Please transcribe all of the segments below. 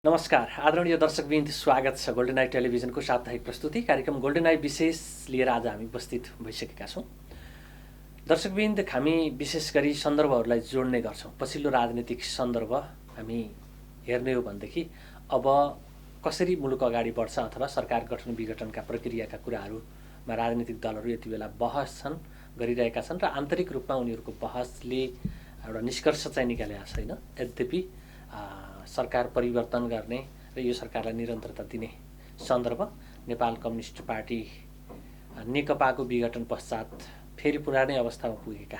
नमस्कार आदरणीय दर्शकवृन्द, स्वागत छ गोल्डन आई टेलिभिजनको साप्ताहिक प्रस्तुति कार्यक्रम गोल्डन आई विशेष लिएर आज हामी उपस्थित भइसकेका छौँ। दर्शकवृन्द, हामी विशेष गरी सन्दर्भहरूलाई जोड्ने गर्छौँ। पछिल्लो राजनीतिक सन्दर्भ हामी हेर्ने हो भनेदेखि अब कसरी मुलुक अगाडि बढ्छ अथवा सरकार गठन विघटनका प्रक्रियाका कुराहरूमा राजनीतिक दलहरू यति बेला बहस गरिरहेका छन् र आन्तरिक रूपमा उनीहरूको बहसले एउटा निष्कर्ष चाहिँ निकालेको छैन। यद्यपि सरकार परिवर्तन गर्ने र यो सरकारलाई निरन्तरता दिने सन्दर्भ नेपाल कम्युनिस्ट पार्टी नेकपाको विघटन पश्चात फेरि पुरानै अवस्थामा पुगेका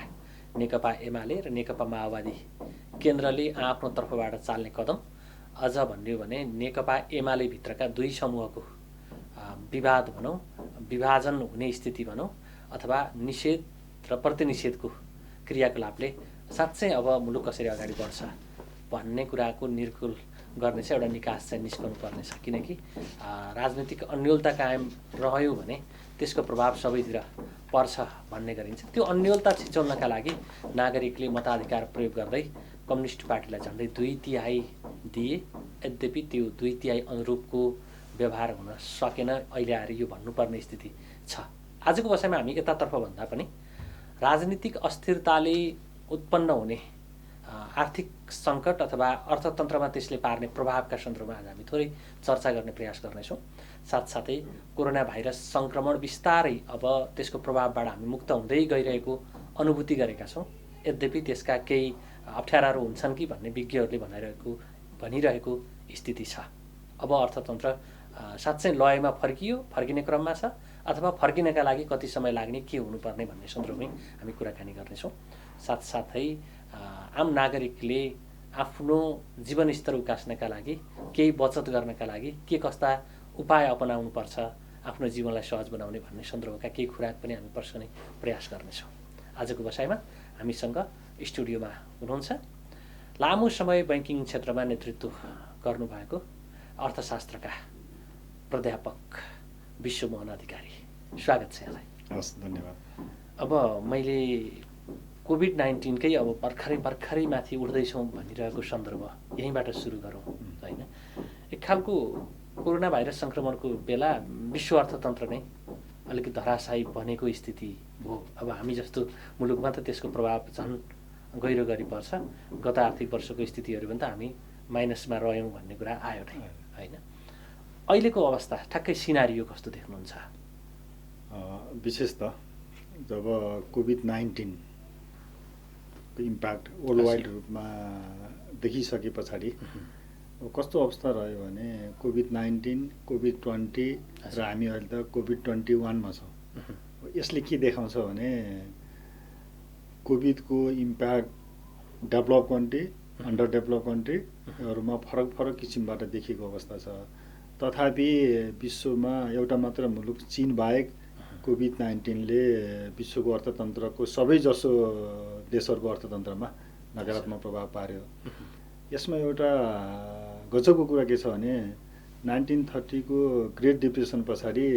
नेकपा एमाले र नेकपा माओवादी केन्द्रले आफ्नो तर्फबाट चाल्ने कदम अझ भन्ने हो भने नेकपा एमाले भित्रका दुई समूहको विवाद भनौँ, विभाजन हुने स्थिति भनौँ, अथवा निषेध र प्रतिनिषेधको क्रियाकलापले साँच्चै अब मुलुक कसरी अगाडि बढ्छ भन्ने कुराको निर्कुल गर्ने चाहिँ एउटा निकास चाहिँ निस्कनु पर्नेछ। किनकि राजनीतिक अन्योलता कायम रह्यो भने त्यसको प्रभाव सबैतिर पर्छ भन्ने गरिन्छ। त्यो अन्योलता छिचोल्नका लागि नागरिकले मताधिकार प्रयोग गर्दै कम्युनिस्ट पार्टीलाई झन्डै 2/3 दिए। यद्यपि त्यो 2/3 अनुरूपको व्यवहार हुन सकेन। अहिले आएर यो भन्नुपर्ने स्थिति छ। आजको बसाइमा हामी यतातर्फ भन्दा पनि राजनीतिक अस्थिरताले उत्पन्न हुने आर्थिक सङ्कट अथवा अर्थतन्त्रमा त्यसले पार्ने प्रभावका सन्दर्भमा आज हामी थोरै चर्चा गर्ने प्रयास गर्नेछौँ। साथसाथै कोरोना भाइरस सङ्क्रमण बिस्तारै अब त्यसको प्रभावबाट हामी मुक्त हुँदै गइरहेको अनुभूति गरेका छौँ। यद्यपि त्यसका केही अप्ठ्याराहरू हुन्छन् कि भन्ने विज्ञहरूले भनिरहेको स्थिति छ। अब अर्थतन्त्र साँच्चै लयमा फर्किने क्रममा छ अथवा फर्किनका लागि कति समय लाग्ने, के हुनुपर्ने भन्ने सन्दर्भमै हामी कुराकानी गर्नेछौँ। साथसाथै आम नागरिकले आफ्नो जीवनस्तर उकास्नका लागि, केही बचत गर्नका लागि के कस्ता उपाय अपनाउनुपर्छ आफ्नो जीवनलाई सहज बनाउने भन्ने सन्दर्भका केही खुराक पनि हामी पर्सनै प्रयास गर्नेछौँ। आजको बसाइमा हामीसँग स्टुडियोमा हुनुहुन्छ लामो समय बैंकिङ क्षेत्रमा नेतृत्व गर्नुभएको अर्थशास्त्रका प्राध्यापक विश्वमोहन अधिकारी, स्वागत छ यहाँलाई। हस्, धन्यवाद। अब मैले कोभिड-19 अब भर्खरै माथि उठ्दैछौँ भनिरहेको सन्दर्भ यहीँबाट सुरु गरौँ होइन। एक खालको कोरोना भाइरस सङ्क्रमणको बेला विश्व अर्थतन्त्र नै अलिकति धराशायी बनेको स्थिति भयो। अब हामी जस्तो मुलुकमा त त्यसको प्रभाव झन् गहिरो गरी पर्छ। गत आर्थिक वर्षको स्थितिहरू पनि त हामी माइनसमा रह्यौँ भन्ने कुरा आयो नै होइन। अहिलेको अवस्था ठ्याक्कै सिनारियो कस्तो देख्नुहुन्छ? विशेष त जब कोभिड-19 इम्प्याक्ट वर्ल्ड वाइड रूपमा देखिसके पछाडि कस्तो अवस्था रह्यो भने कोभिड-19, कोभिड-20 र हामी अहिले त कोभिड-21मा छौँ। यसले के देखाउँछ भने कोभिडको impact develop country, under develop कन्ट्रीहरूमा फरक किसिमबाट देखिएको अवस्था छ। तथापि विश्वमा एउटा मात्र मुलुक चीन बाहेक कोभिड-19ले विश्वको अर्थतन्त्रको सबैजसो देशहरूको अर्थतन्त्रमा नकारात्मक प्रभाव पार्यो। यसमा एउटा गजबको कुरा के छ भने 1930 को ग्रेट डिप्रेसन पछाडि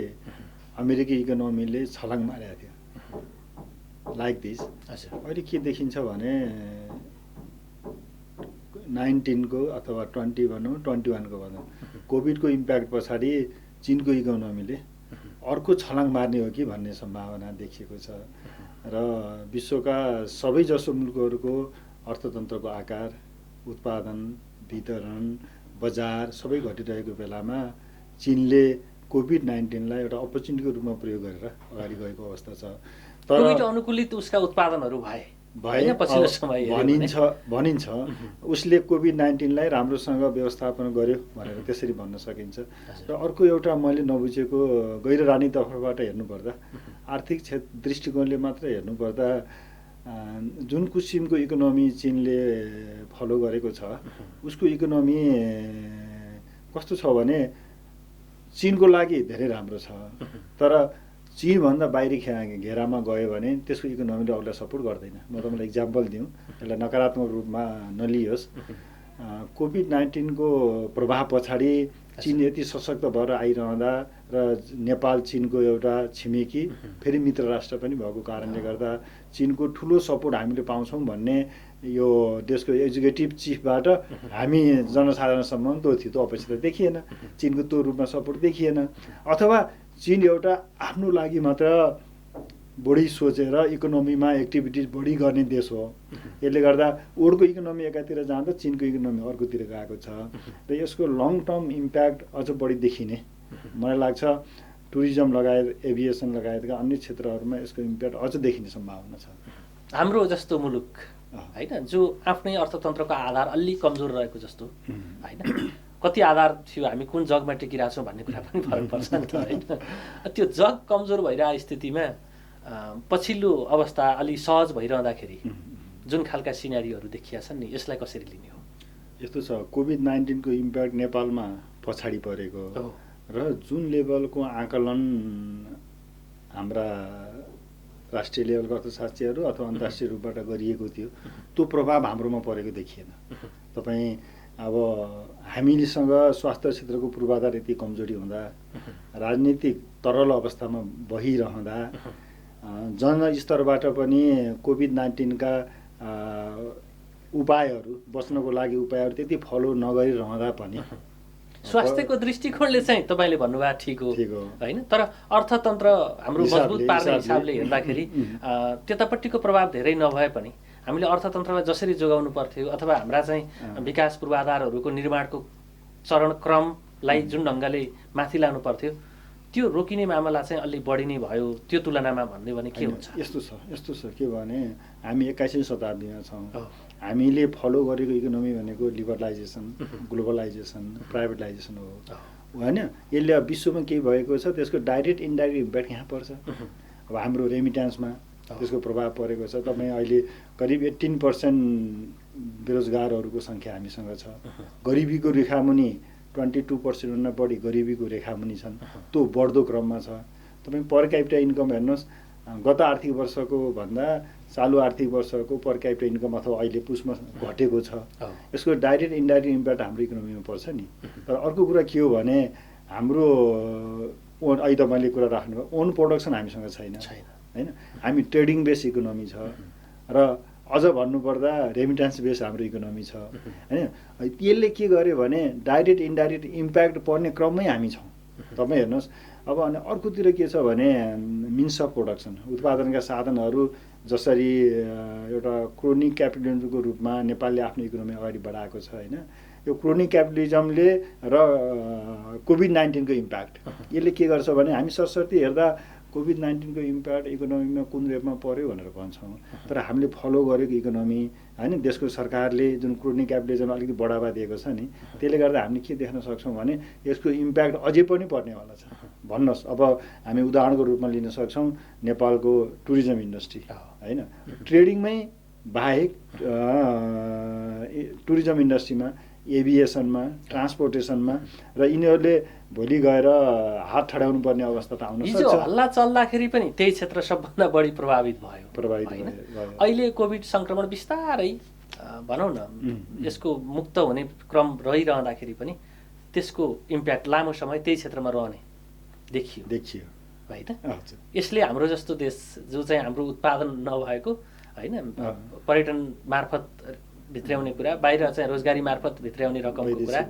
अमेरिकी इकोनोमीले छलाङ मारेको थियो लाइक दिस। अहिले के देखिन्छ भने 19 को अथवा 20 भनौँ, 21 को भनौँ, कोभिडको इम्प्याक्ट पछाडि चीनको इकोनोमीले अर्को छलाङ मार्ने हो कि भन्ने सम्भावना देखिएको छ र विश्वका सबैजसो मुलुकहरूको अर्थतन्त्रको आकार, उत्पादन, वितरण, बजार सबै घटिरहेको बेलामा चीनले कोभिड-19लाई एउटा अपर्च्युनिटीको रूपमा प्रयोग गरेर अगाडि गएको अवस्था छ। तर कोभिड अनुकूलित उसका उत्पादनहरू भए पछिल्लो समय भनिन्छ उसले कोभिड-19लाई राम्रोसँग व्यवस्थापन गर्यो भनेर त्यसरी भन्न सकिन्छ। र अर्को एउटा मैले नबुझेको गैर राजनीतितर्फबाट हेर्नुपर्दा, आर्थिक दृष्टिकोणले मात्र हेर्नुपर्दा जुन किसिमको इकोनोमी चीनले फलो गरेको छ उसको इकोनोमी कस्तो छ भने चीनको लागि धेरै राम्रो छ। तर चीनभन्दा बाहिरी घेरामा गयो भने त्यसको इकोनोमीले अरूलाई सपोर्ट गर्दैन। म तपाईँलाई इक्जाम्पल दिउँ, यसलाई नकारात्मक रूपमा नलियोस्। कोभिड-19 को प्रभाव पछाडि चीन यति सशक्त भएर आइरहँदा र नेपाल चिनको एउटा छिमेकी फेरि मित्र राष्ट्र पनि भएको कारणले गर्दा चिनको ठुलो सपोर्ट हामीले पाउँछौँ भन्ने यो देशको एक्जिक्युटिभ चिफबाट हामी जनसाधारणसम्म त्यो थियो, त्यो अपेक्षा देखिएन। चिनको त्यो रूपमा सपोर्ट देखिएन। अथवा चिन एउटा आफ्नो लागि मात्र बढी सोचेर इकोनोमीमा एक्टिभिटिज बढी गर्ने देश हो। यसले गर्दा वर्ल्डको इकोनोमी एकातिर जाँदा चिनको इकोनोमी अर्कोतिर गएको छ र यसको लङ टर्म इम्प्याक्ट अझ बढी देखिने मलाई लाग्छ। टुरिज्म लगायत एभिएसन लगायतका अन्य क्षेत्रहरूमा यसको इम्प्याक्ट अझ देखिने सम्भावना छ। हाम्रो जस्तो मुलुक होइन जो आफ्नै अर्थतन्त्रको आधार अलि कमजोर रहेको जस्तो होइन, कति आधार थियो, हामी कुन जगमा टेकिरहेको छौँ भन्ने कुरा पनि फरक पर्छ नि त होइन। त्यो जग कमजोर भइरहेको स्थितिमा पछिल्लो अवस्था अलि सहज भइरहँदाखेरि जुन खालका सिनारीहरू देखिया छन् नि, यसलाई कसरी लिने हो? यस्तो छ, कोभिड-19 को इम्प्याक्ट नेपालमा पछाडि परेको र जुन लेभलको आकलन हाम्रा राष्ट्रिय लेभलका अर्थशास्त्रीहरू अथवा अन्तर्राष्ट्रिय रूपबाट गरिएको थियो त्यो प्रभाव हाम्रोमा परेको देखिएन। तपाईँ अब हामीसँग स्वास्थ्य क्षेत्रको पूर्वाधार यति कमजोरी हुँदा, राजनीतिक तरल अवस्थामा बहिरहँदा, जनस्तरबाट पनि कोभिड-19 का उपायहरू बच्नको लागि उपायहरू त्यति फलो नगरिरहँदा पनि स्वास्थ्यको दृष्टिकोणले चाहिँ तपाईँले भन्नुभएको ठिक हो होइन, तर अर्थतन्त्र हाम्रो मजबुत पार्ने हिसाबले हेर्दाखेरि त्यतापट्टिको प्रभाव धेरै नभए पनि हामीले अर्थतन्त्रलाई जसरी जोगाउनु पर्थ्यो अथवा हाम्रा चाहिँ विकास पूर्वाधारहरूको निर्माणको चरणक्रमलाई जुन ढङ्गले माथि लानु पर्थ्यो त्यो रोकिने मामला चाहिँ अलि बढी नै भयो त्यो तुलनामा भन्यो भने के हुन्छ? यस्तो छ के भने हामी 21औं शताब्दीमा छौँ। हामीले फलो गरेको इकोनोमी भनेको लिबरलाइजेसन, ग्लोबलाइजेसन, प्राइभेटाइजेसन हो होइन। यसले विश्वमा के भएको छ त्यसको डाइरेक्ट इन्डाइरेक्ट इम्प्याक्ट यहाँ पर्छ। अब हाम्रो रेमिट्यान्समा त्यसको प्रभाव परेको छ। तपाईँ अहिले करिब 18% बेरोजगारहरूको सङ्ख्या हामीसँग छ। गरिबीको रेखामुनि 22% भन्दा बढी गरिबीको रेखामुनि छन्। त्यो बढ्दो क्रममा छ। तपाईँ पर क्यापिटा इन्कम हेर्नुहोस्, गत आर्थिक वर्षको भन्दा चालु आर्थिक वर्षको पर क्यापिटा इन्कम अथवा अहिले पुसमा घटेको छ। यसको डाइरेक्ट इन्डाइरेक्ट इम्प्याक्ट हाम्रो इकोनोमीमा पर्छ नि। तर अर्को कुरा के हो भने हाम्रो ओन, अहिले तपाईँले कुरा राख्नुभयो, ओन प्रोडक्सन हामीसँग छैन होइन। हामी ट्रेडिङ बेस इकोनोमी छ र अझ भन्नुपर्दा रेमिट्यान्स बेस हाम्रो इकोनोमी छ होइन। यसले के गर्यो भने डाइरेक्ट इन्डाइरेक्ट इम्प्याक्ट पर्ने क्रममै हामी छौँ। तपाईँ हेर्नुहोस् अब अनि अर्कोतिर के छ भने मिन्स अफ प्रोडक्सन, उत्पादनका साधनहरू जसरी एउटा क्रोनिक क्यापिटलिजमको रूपमा नेपालले आफ्नो इकोनोमी अगाडि बढाएको छ होइन। यो क्रोनिक क्यापिटलिजमले र कोभिड-19 को इम्प्याक्ट यसले के गर्छ भने हामी सरसर्ती हेर्दा कोभिड-19 को इम्प्याक्ट इकोनोमीमा कुन रेटमा पर्यो भनेर भन्छौँ, तर हामीले फलो गरेको इकोनोमी होइन, देशको सरकारले जुन क्रोनिक क्यापिटलिजम अलिकति बढावा दिएको छ नि, त्यसले गर्दा हामीले के देख्न सक्छौँ भने यसको इम्प्याक्ट अझै पनि पर्नेवाला छ। भन्नुहोस् अब हामी उदाहरणको रूपमा लिन सक्छौँ नेपालको टुरिज्म इन्डस्ट्री होइन। ट्रेडिङमै बाहेक टुरिज्म इन्डस्ट्रीमा, एभिएसनमा, ट्रान्सपोर्टेसनमा र यिनीहरूले भोलि गएर हात ठडाउनु पर्ने अवस्था त आउन सक्छ। हिजो हल्ला चल्दाखेरि पनि त्यही क्षेत्र सबभन्दा बढी प्रभावित भयो। अहिले कोभिड सङ्क्रमण बिस्तारै भनौँ न यसको मुक्त हुने क्रम रहिरहँदाखेरि पनि त्यसको इम्प्याक्ट लामो समय त्यही क्षेत्रमा रहने देखियो होइन। यसले हाम्रो जस्तो देश जो चाहिँ हाम्रो उत्पादन नभएको होइन, पर्यटन मार्फत भित्र्याउने कुरा, बाहिर चाहिँ रोजगारी मार्फत भित्र्याउने रकमको कुरा,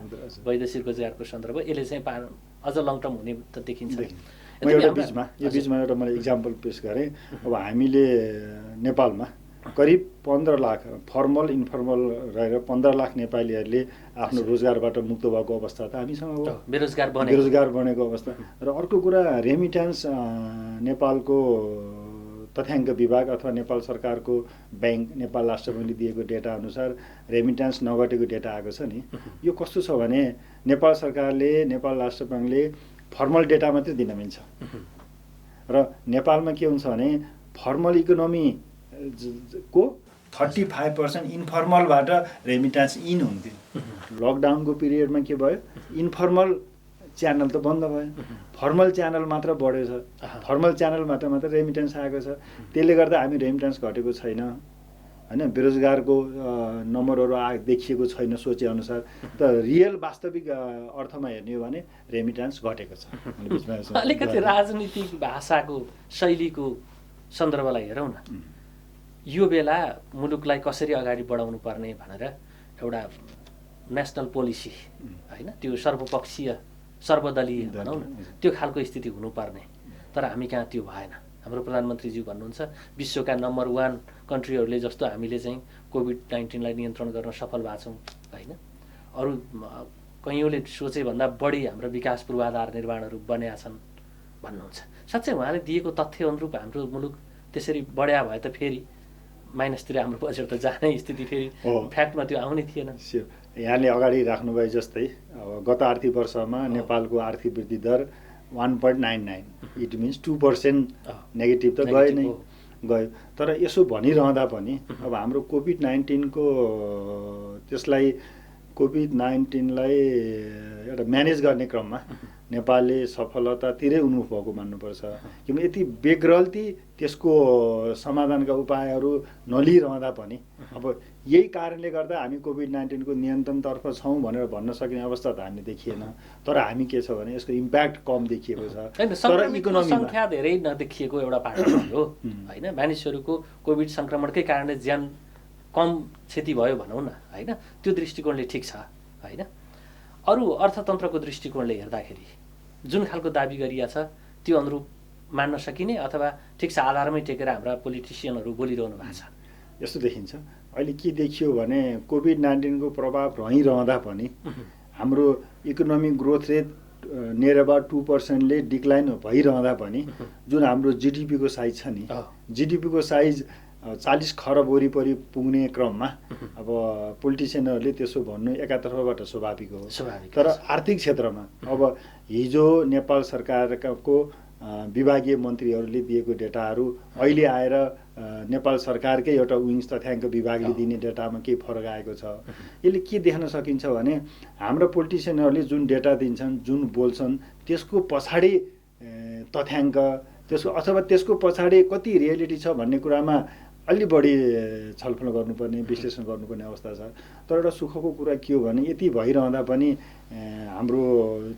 वैदेशिक रोजगारको सन्दर्भ, यसले चाहिँ अझ लङ टर्म हुने त देखिन्छ। यो बिचमा एउटा मैले इक्जाम्पल पेस गरेँ। अब हामीले नेपालमा करिब 15 लाख फर्मल इन्फर्मल रहेर 15 लाख नेपालीहरूले आफ्नो रोजगारबाट मुक्त भएको अवस्था त हामीसँग हो, बेरोजगार बनेको अवस्था। र अर्को कुरा रेमिट्यान्स नेपालको तथ्याङ्क विभाग अथवा नेपाल सरकारको ब्याङ्क नेपाल राष्ट्र ब्याङ्कले दिएको डेटा अनुसार रेमिट्यान्स नघटेको डेटा आएको छ नि। यो कस्तो छ भने नेपाल सरकारले, नेपाल राष्ट्र ब्याङ्कले फर्मल डेटा मात्रै दिन मिल्छ र नेपालमा के हुन्छ भने फर्मल इकोनोमी को 35% इन्फर्मलबाट रेमिट्यान्स इन हुन्थ्यो। लकडाउनको पिरियडमा के भयो, इन्फर्मल च्यानल त बन्द भयो, फर्मल च्यानल मात्र बढ्यो छ। फर्मल च्यानलबाट मात्र रेमिट्यान्स आएको छ। त्यसले गर्दा हामी रेमिट्यान्स घटेको छैन। होइन बेरोजगारको नम्बरहरू देखिएको छैन सोचेअनुसार। त रियल वास्तविक अर्थमा हेर्ने हो भने रेमिट्यान्स घटेको छ। अलिकति राजनीतिक भाषाको शैलीको सन्दर्भलाई हेरौँ न। यो बेला मुलुकलाई कसरी अगाडि बढाउनु पर्ने भनेर एउटा नेसनल पोलिसी होइन, त्यो सर्वपक्षीय सर्वदलीय भनौँ न, त्यो खालको स्थिति हुनुपर्ने, तर हामी कहाँ त्यो भएन। हाम्रो प्रधानमन्त्रीज्यू भन्नुहुन्छ विश्वका नम्बर 1 कन्ट्रीहरूले जस्तो हामीले चाहिँ कोभिड-19लाई नियन्त्रण गर्न सफल भएको छौँ होइन। अरू कैयौँले सोचे भन्दा बढी हाम्रो विकास पूर्वाधार निर्माणहरू बनेका छन् भन्नुहुन्छ। साँच्चै उहाँले दिएको तथ्य अनुरूप हाम्रो मुलुक त्यसरी बढ्या भए त फेरि माइनसतिर हाम्रो बजेट त जाने स्थिति फेरि फ्याक्टमा त्यो आउने थिएन। यहाँले अगाडि राख्नुभए जस्तै अब गत आर्थिक वर्षमा नेपालको आर्थिक वृद्धि दर 1.99, इट मिन्स 2% नेगेटिभ त गयो नै गयो। तर यसो भनिरहँदा पनि अब हाम्रो कोभिड-19को त्यसलाई कोभिड-19लाई एउटा म्यानेज गर्ने क्रममा नेपालले सफलतातिरै उन्मुख भएको मान्नुपर्छ। किनभने यति बेग्रल्ती त्यसको समाधानका उपायहरू नलिइरहँदा पनि अब यही कारणले गर्दा हामी कोभिड-19को नियन्त्रणतर्फ छौँ भनेर भन्न सकिने अवस्था त हामी देखिएन। तर हामी के छ भने यसको इम्प्याक्ट कम देखिएको छ। तर इकोनोमी सङ्ख्या धेरै नदेखिएको एउटा पाटो हो होइन। मानिसहरूको कोभिड सङ्क्रमणकै कारणले ज्यान कम क्षति भयो भनौँ न होइन, त्यो दृष्टिकोणले ठिक छ होइन। अरू अर्थतन्त्रको दृष्टिकोणले हेर्दाखेरि जुन खालको दाबी गरिया छ त्यो अनुरूप मान्न सकिने अथवा ठिक छ आधारमै टेकेर हाम्रा पोलिटिसियनहरू बोलिरहनु भएको छ। यस्तो देखिन्छ अहिले के देखियो भने कोभिड-19को प्रभाव रहिरहँदा पनि हाम्रो economic growth rate near about 2%ले डिक्लाइन भइरहँदा पनि जुन हाम्रो जिडिपीको साइज छ नि, जिडिपीको साइज 40 खरब वरिपरि पुग्ने क्रममा अब पोलिटिसियनहरूले त्यसो भन्नु एकातर्फबाट स्वाभाविक हो। तर आर्थिक क्षेत्रमा अब हिजो नेपाल सरकारको विभागीय मन्त्रीहरूले दिएको डेटाहरू अहिले आएर नेपाल सरकारकै एउटा विङ्स तथ्याङ्क विभागले दिने डेटामा केही फरक आएको छ। यसले के देख्न सकिन्छ भने हाम्रो पोलिटिसियनहरूले जुन डेटा दिन्छन्, जुन बोल्छन्, त्यसको पछाडि तथ्याङ्क त्यसको अथवा त्यसको पछाडि कति रियालिटी छ भन्ने कुरामा अलि बढी छलफल गर्नुपर्ने, विश्लेषण गर्नुपर्ने अवस्था छ। तर एउटा सुखको कुरा के हो भने यति भइरहँदा पनि हाम्रो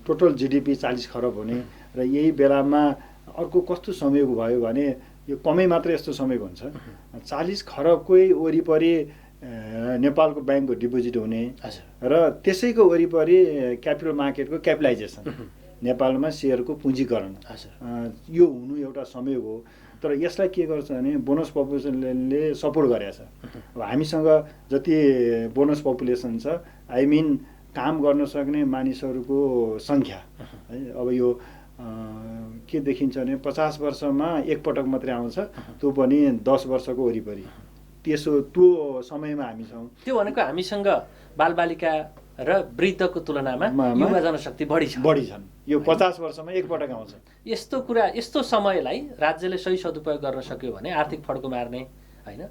टोटल जिडिपी 40 खरब हुने र यही बेलामा अर्को कस्तो संयोग भयो भने यो कमै मात्र यस्तो संयोग हुन्छ 40 खरबकै वरिपरि नेपालको ब्याङ्कको डिपोजिट हुने र त्यसैको वरिपरि क्यापिटल मार्केटको क्यापिटलाइजेसन, नेपालमा सेयरको पुँजीकरण यो हुनु एउटा संयोग हो। तर यसलाई के गर्छ भने बोनस पपुलेसनले सपोर्ट गरेको छ। अब हामीसँग जति बोनस पपुलेसन छ, आई मिन काम गर्न सक्ने मानिसहरूको सङ्ख्या है, अब यो के देखिन्छ भने 50 वर्षमा एकपटक मात्रै आउँछ, त्यो पनि 10 वर्षको वरिपरि। त्यो समयमा हामी छौँ। त्यो भनेको हामीसँग बालबालिका र वृद्धको तुलनामा युवा जनशक्ति बढी छन्। यो 50 वर्षमा एकपटक आउँछ। यस्तो कुरा, यस्तो समयलाई राज्यले सही सदुपयोग गर्न सक्यो भने आर्थिक फड्को मार्ने होइन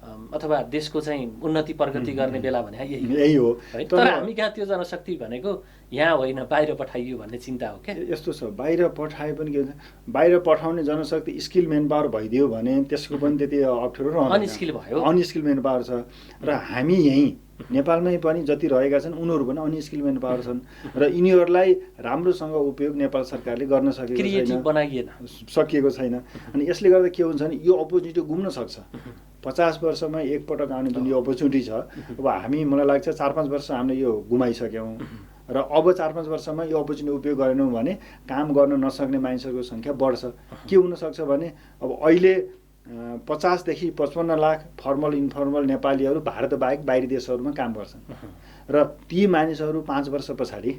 अथवा देशको चाहिँ उन्नति प्रगति गर्ने बेला भने यही हो। तर हामी कहाँ त्यो जनशक्ति भनेको यहाँ होइन बाहिर पठाइयो भन्ने चिन्ता हो क्या। यस्तो छ, बाहिर पठाए पनि के हुन्छ, बाहिर पठाउने जनशक्ति स्किल मेन पावर भइदियो भने त्यसको पनि त्यति अप्ठ्यारो रहन्छ, अनस्किल भयो, अनस्किल मेन पावर छ। र हामी यहीँ नेपालमै पनि जति रहेका छन् उनीहरू पनि अनस्किल मेन पावर छन् र यिनीहरूलाई राम्रोसँग उपयोग नेपाल सरकारले गर्न सकिएको छैन। अनि यसले गर्दा के हुन्छ भने यो अपर्च्युनिटी गुम्न सक्छ। 50 वर्षमा एकपटक आउने जुन यो अपर्च्युनिटी छ, अब हामी मलाई लाग्छ 4-5 वर्ष हामीले यो गुमाइसक्यौँ र अब 4-5 वर्षमा यो अपर्च्युनिटी उपयोग गरेनौँ भने काम गर्न नसक्ने मानिसहरूको सङ्ख्या बढ्छ। के हुनसक्छ भने अब अहिले 50 देखि 55 लाख फर्मल इन्फर्मल नेपालीहरू भारत बाहेक बाहिरी देशहरूमा काम गर्छन् र ती मानिसहरू 5 वर्ष पछाडि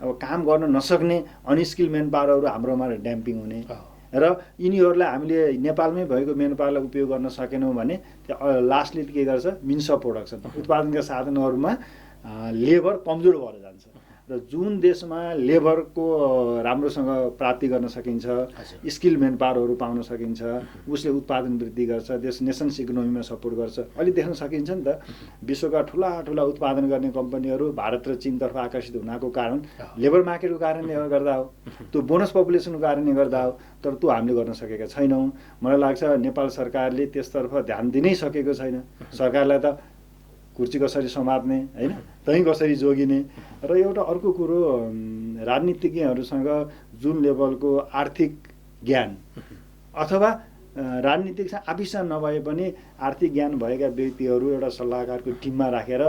अब काम गर्न नसक्ने अनस्किल मेन पावरहरू हाम्रोमा ड्याम्पिङ हुने र यिनीहरूलाई हामीले नेपालमै भएको मेन पावरलाई उपयोग गर्न सकेनौँ भने लास्टले के गर्छ, मिन्स अफ प्रोडक्सन, उत्पादनका साधनहरूमा लेबर कमजोर भएर जान्छ र जुन देशमा लेबरको राम्रोसँग प्राप्ति गर्न सकिन्छ, स्किल मेन पावरहरू पाउन सकिन्छ, उसले उत्पादन वृद्धि गर्छ, देश नेसन्स इकोनोमीमा सपोर्ट गर्छ। अहिले देख्न सकिन्छ नि त, विश्वका ठुला ठुला उत्पादन गर्ने कम्पनीहरू भारत र चीनतर्फ आकर्षित हुनको कारण लेबर मार्केटको कारणले गर्दा हो, त्यो बोनस पपुलेसनको कारणले गर्दा हो। तर त्यो हामीले गर्न सकेका छैनौँ। मलाई लाग्छ नेपाल सरकारले त्यसतर्फ ध्यान दिनै सकेको छैन। सरकारलाई त कुर्ची कसरी समात्ने होइन, त्यहीँ कसरी जोगिने। र एउटा अर्को कुरो, राजनीतिज्ञहरूसँग जुन लेभलको आर्थिक ज्ञान अथवा राजनीतिक आविष्कार नभए पनि आर्थिक ज्ञान भएका व्यक्तिहरू एउटा सल्लाहकारको टिममा राखेर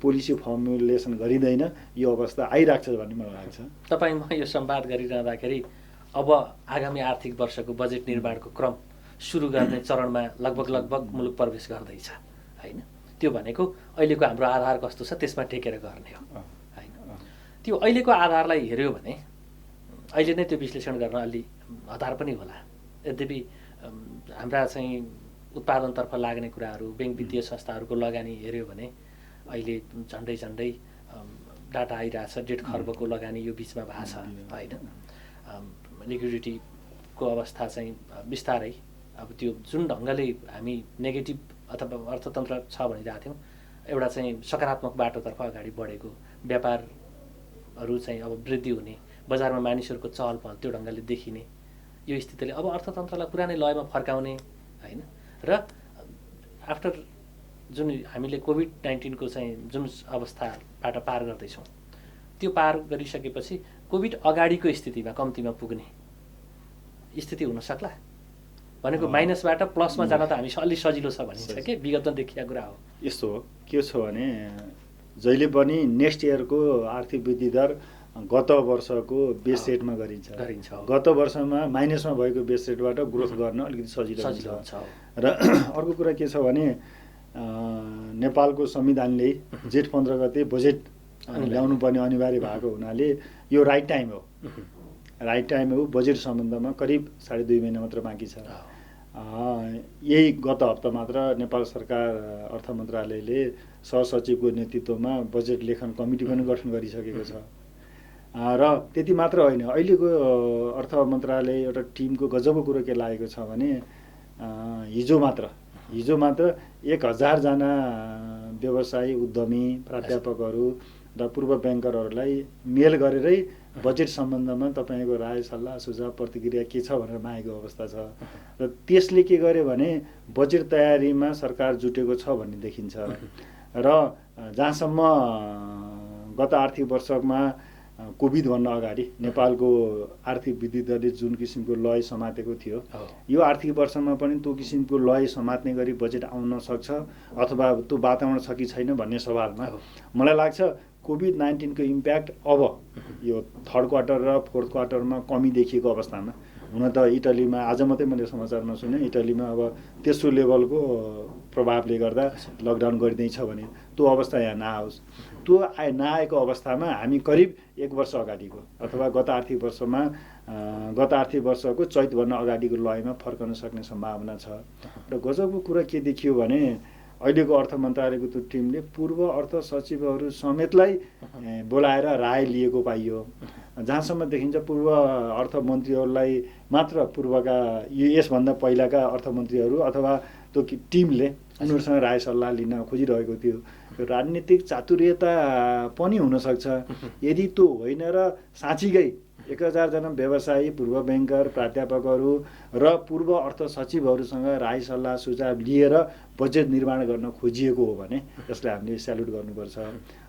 पोलिसी फर्मुलेसन गरिँदैन, यो अवस्था आइरहेको छ भन्ने मलाई लाग्छ। तपाईँ म यो संवाद गरिरहँदाखेरि अब आगामी आर्थिक वर्षको बजेट निर्माणको क्रम सुरु गर्ने चरणमा लगभग मुलुक प्रवेश गर्दैछ होइन। त्यो भनेको अहिलेको हाम्रो आधार कस्तो छ त्यसमा टेकेर गर्ने हो होइन। त्यो अहिलेको आधारलाई हेऱ्यो भने अहिले नै त्यो विश्लेषण गर्न अलि हतार पनि होला। यद्यपि हाम्रा चाहिँ उत्पादनतर्फ लाग्ने कुराहरू, ब्याङ्क वित्तीय संस्थाहरूको लगानी हेऱ्यो भने अहिले झन्डै डाटा आइरहेछ, 1.5 खर्बको लगानी यो बिचमा भएको छ होइन। लिक्विडिटीको अवस्था चाहिँ बिस्तारै अब त्यो जुन ढङ्गले हामी नेगेटिभ अथवा अर्थतन्त्र छ भनिरहेको थियौँ, एउटा चाहिँ सकारात्मक बाटोतर्फ अगाडि बढेको, व्यापारहरू चाहिँ अब वृद्धि हुने, बजारमा मानिसहरूको चहल पहल त्यो ढङ्गले देखिने यो स्थितिले अब अर्थतन्त्रलाई पुरानै लयमा फर्काउने होइन। र आफ्टर जुन हामीले कोभिड-19 को चाहिँ जुन अवस्थाबाट पार गर्दैछौँ, त्यो पार गरिसकेपछि कोभिड अगाडिको स्थितिमा कम्तीमा पुग्ने स्थिति हुन सक्ला भनेको माइनसबाट प्लसमा जान त हामी अलि सजिलो छ भनिन्छ कि विगतमा देखिएको कुरा हो। यस्तो हो, के छ भने जहिले पनि नेक्स्ट इयरको आर्थिक वृद्धि दर गत वर्षको बेस रेटमा गरिन्छ। गत वर्षमा माइनसमा भएको बेस रेटबाट ग्रोथ गर्न अलिकति सजिलो हुन्छ। र अर्को कुरा के छ भने नेपालको संविधानले जेठ 15 गते बजेट ल्याउनु पर्ने अनिवार्य भएको हुनाले यो राइट टाइम हो। राइट टाइम हो। बजेट सम्बन्धमा करिब 2.5 महिना मात्र बाँकी छ। यही गत हप्ता मात्र नेपाल सरकार अर्थ मन्त्रालयले सहसचिवको नेतृत्वमा बजेट लेखन कमिटी पनि गठन गरिसकेको छ। र त्यति मात्र होइन, अहिलेको अर्थ मन्त्रालय एउटा टिमको गजबको कुरो के लागेको छ भने हिजो मात्र 1000 जना व्यवसायी, उद्यमी, प्राध्यापकहरू र पूर्व ब्याङ्करहरूलाई मेल गरेरै बजेट सम्बन्धमा तपाईँको राय, सल्लाह, सुझाव, प्रतिक्रिया के छ भनेर मागेको अवस्था छ। र त्यसले के गर्यो भने बजेट तयारीमा सरकार जुटेको छ भन्ने देखिन्छ। र जहाँसम्म गत आर्थिक वर्षमा कोभिडभन्दा अगाडि नेपालको आर्थिक वृद्धि दरले जुन किसिमको लय समातेको थियो, यो आर्थिक वर्षमा पनि त्यो किसिमको लय समात्ने गरी बजेट आउन सक्छ अथवा त्यो वातावरण छ कि छैन भन्ने सवालमा मलाई लाग्छ कोभिड-19 को इम्प्याक्ट अब यो 3rd क्वार्टर र 4th क्वार्टरमा कमी देखिएको अवस्थामा, हुन त इटलीमा आज मात्रै मैले समाचारमा सुने, इटलीमा अब तेस्रो लेभलको प्रभावले गर्दा लकडाउन गरिँदैछ भने त्यो अवस्था यहाँ नआओस्। त्यो नआएको अवस्थामा हामी करिब 1 वर्ष अगाडिको अथवा गत आर्थिक वर्षको चैतभन्दा अगाडिको लयमा फर्कन सक्ने सम्भावना छ। र गजबको कुरा के देखियो भने अहिलेको अर्थ मन्त्रालयको त्यो टिमले पूर्व अर्थ सचिवहरू समेतलाई बोलाएर राय लिएको पाइयो। जहाँसम्म देखिन्छ पूर्व अर्थमन्त्रीहरूलाई मात्र पूर्वका यसभन्दा पहिलाका अर्थमन्त्रीहरू अथवा त्यो टिमले उनीहरूसँग राय सल्लाह लिन खोजिरहेको थियो। यो राजनीतिक चातुर्यता पनि हुनसक्छ। यदि त्यो होइन र साँच्चीकै 1000 जना व्यवसायी, पूर्व ब्याङ्कर, प्राध्यापकहरू र पूर्व अर्थ सचिवहरूसँग राय सल्लाह सुझाव लिएर बजेट निर्माण गर्न खोजिएको हो भने यसलाई हामीले स्यालुट गर्नुपर्छ।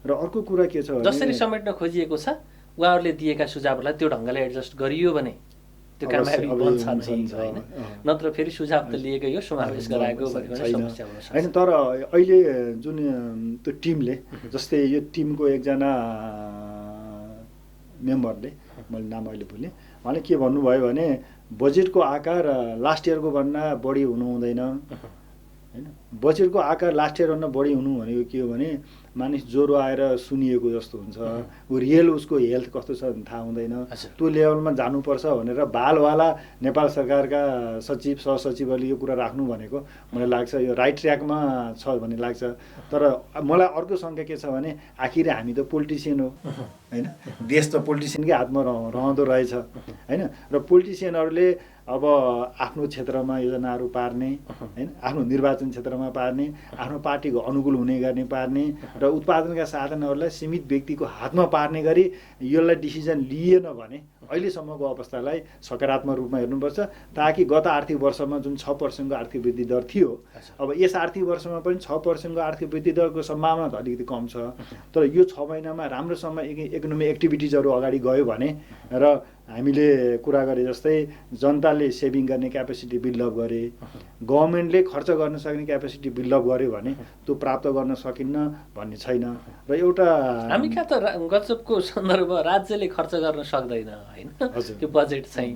र अर्को कुरा के छ भने जसरी समेट्न खोजिएको छ उहाँहरूले दिएका सुझावहरूलाई त्यो ढङ्गले एडजस्ट गरियो भने त्यो कामयाबी बन्छ हैन। नत्र फेरि सुझाव त लिएकै हो, समावेश गराएको भनेको समस्या हुन सक्छ हैन। तर अहिले जुन त्यो टिमले, जस्तै यो टिमको एकजना मेम्बरले, मैले नाम अहिले भुलेँ, उहाँले के भन्नुभयो भने बजेटको आकार लास्ट इयरको भन्दा बढी हुनु हुँदैन, हैन। बजेटको आकार लास्ट इयरभन्दा बढी हुनु भनेको के हो भने मानिस ज्वरो आएर सुनिएको जस्तो हुन्छ, ऊ रियल उसको हेल्थ कस्तो छ थाहा हुँदैन, त्यो लेभलमा जानुपर्छ भनेर बालवाला नेपाल सरकारका सचिव सहसचिवहरूले यो कुरा राख्नु भनेको मलाई लाग्छ यो राइट ट्र्याकमा छ भन्ने लाग्छ। तर मलाई अर्को शङ्का के छ भने आखिर हामी त पोलिटिसियन हो हैन, देश त पोलिटिसियनकै हातमा रहँदो रहेछ हैन। र पोलिटिसियनहरूले अब आफ्नो क्षेत्रमा योजनाहरू पार्ने हैन, आफ्नो निर्वाचन क्षेत्रमा पार्ने, आफ्नो पार्टीको अनुकूल हुने गर्ने पार्ने र उत्पादनका साधनहरूलाई सीमित व्यक्तिको हातमा पार्ने गरी यसलाई डिसिजन लिएन भने अहिलेसम्मको अवस्थालाई सकारात्मक रूपमा हेर्नुपर्छ, ताकि गत आर्थिक वर्षमा जुन 6% को आर्थिक वृद्धि दर थियो अब यस आर्थिक वर्षमा पनि 6% को आर्थिक वृद्धि दरको सम्भावना त अलिकति कम छ। तर यो 6 महिनामा राम्रोसँग इकोनोमिक एक्टिभिटिजहरू अगाडि गयो भने र हामीले कुरा गरे जस्तै जनताले सेभिङ गर्ने क्यापेसिटी बिल्डअप गरे, गभर्मेन्टले खर्च गर्न सक्ने क्यापेसिटी बिल्डअप गर्यो भने त्यो प्राप्त गर्न सकिन्न भन्ने छैन। र एउटा हामी कहाँ त गजबको सन्दर्भमा राज्यले खर्च गर्न सक्दैन हैन, त्यो बजेट चाहिँ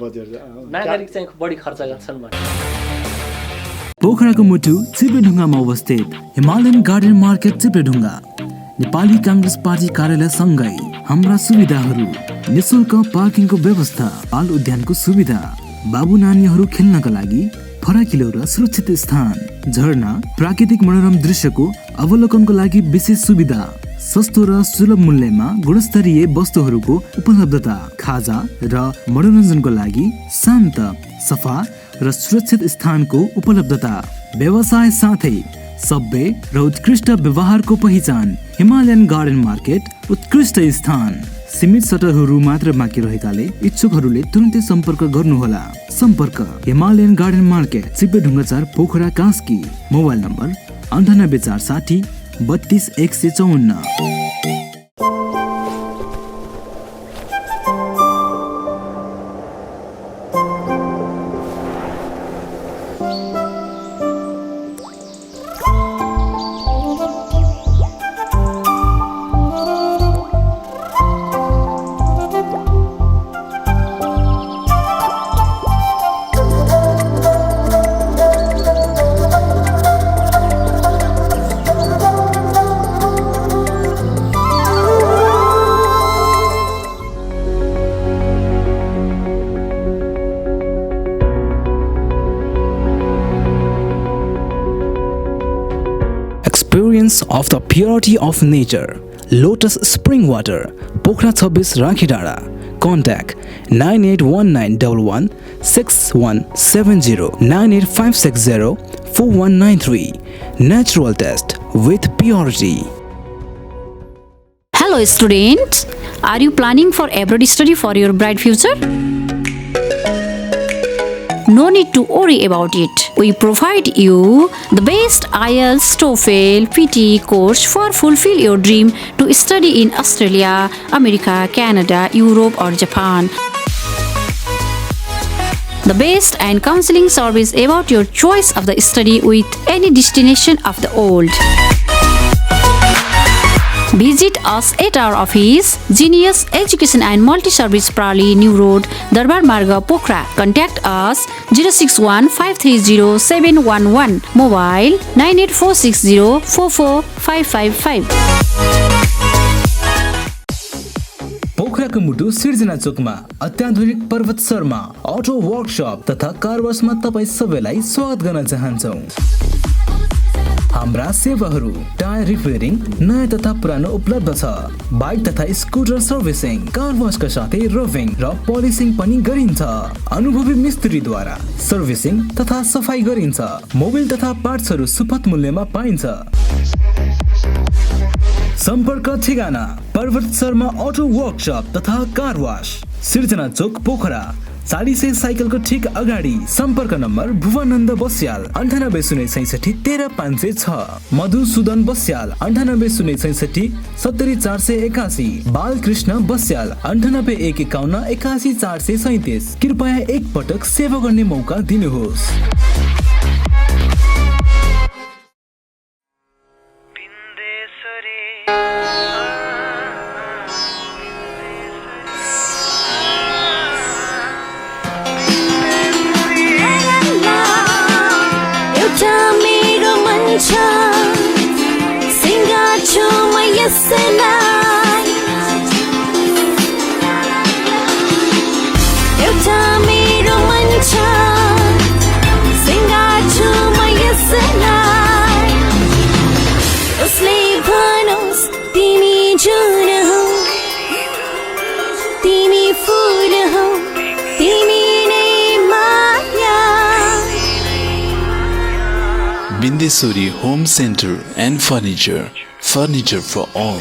नागरिक चाहिँ बढी खर्च गर्छन् भने। पोखराको मुटु चिप्लेढुङ्गामा अवस्थित Himalayan Garden Market Chipledhunga Nepali Congress party कार्यालय सँगै हाम्रा सुविधाहरू निशुल्क पार्किङको व्यवस्था, बाल उद्यानको सुविधा, बाबु नानीहरू खेल्नका लागि फराकिलो र सुरक्षित स्थान, झरना, प्राकृतिक मनोरम दृश्यको अवलोकनको लागि विशेष सुविधा, सस्तो र सुलभ मूल्यमा गुणस्तरीय वस्तुहरूको उपलब्धता, खाजा र मनोरञ्जनको लागि शान्त, सफा र सुरक्षित स्थानको उपलब्धता, व्यवसाय साथै सभ्य र उत्कृष्ट व्यवहारको पहिचान। हिमालयन गार्डन मार्केट उत्कृष्ट स्थान। सीमित सटरहरू मात्र बाँकी रहेकाले इच्छुकहरूले तुरुन्तै सम्पर्क गर्नुहोला। सम्पर्क Himalayan Garden Market Chipledhunga 4 Pokhara Kaski. Mobile number 9846 32154। Experience of the purity of nature. Lotus Spring Water, Pokhara 26 Rakhidara. Contact 981911 6170 98560 4193. Natural test with purity. Hello students, are you planning for abroad study for your bright future? No need to worry about it. We provide you the best IELTS, TOEFL, PT course for fulfill your dream to study in Australia, America, Canada, Europe or Japan. The best and counseling service about your choice of the study with any destination of the world. Visit us at our office, Genius Education and Multi-Service Prali, New Road, Darbar Marga, Pokhara. Contact us 061 530 711. Mobile 98460 44555. पोखराको मुटु सिर्जना चोकमा अत्याधुनिक पर्वत Sharma auto workshop तथा car वाशमा तपाईँ सबैलाई स्वागत गर्न चाहन्छौँ। हाम्रा सेवाहरू टायर रिपेयरिङ नयाँ तथा पुरानो उपलब्ध छ। बाइक तथा स्कुटर सर्भिसिङ, कार वाशका साथै रबिङ र पोलिसिङ पनि गरिन्छ। अनुभवी मिस्त्रीद्वारा सर्भिसिङ तथा सफाई गरिन्छ। मोबिल तथा पार्ट्सहरू सुपथ मूल्यमा पाइन्छ। सम्पर्क ठेगाना पर्वत शर्मा अटो वर्कशप तथा कार वाश, सिर्जना चोक, पोखरा। 400 साइकलको ठिक अगाडि। सम्पर्क नम्बर भुवनन्द बस्याल 9806 13506, मधुसूदन बस्याल 9806 70481, बालकृष्ण बस्याल 9851 81437। कृपया एक पटक सेवा गर्ने मौका दिनुहोस्। यसलाई एउटा मेरो मन छ सिँगार्छु म यसलाई उसले भनोस् तिमी जुन हौ तिमी फुल हौ तिमी नै माया Bindesuri Home Center and Furniture. Furniture for all.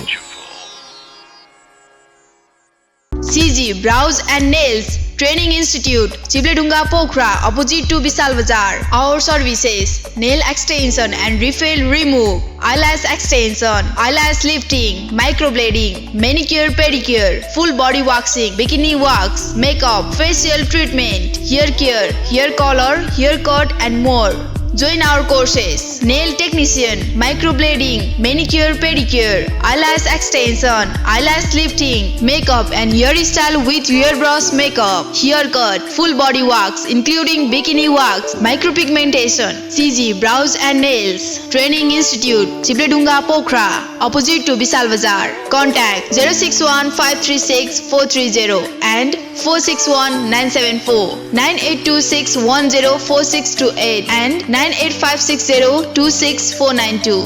CG Brows and Nails Training Institute, Chibledunga Pokhara, opposite to Vishal Bazar. Our services: nail extension and refill remove, eyelash extension, eyelash lifting, microblading, manicure pedicure, full body waxing, bikini wax, makeup, facial treatment, hair care, hair color, haircut and more. Join our courses: nail technician, microblading, manicure pedicure, eyelash extension, eyelash lifting, makeup and hairstyle with hairbrush makeup, haircut, full body wax including bikini wax, micropigmentation. CG Brows and Nails Training Institute, Chibledunga Pokhara, opposite to Vishal Bazar. Contact 061-536-430 and 461-974, 9826-104628 and 9856026492.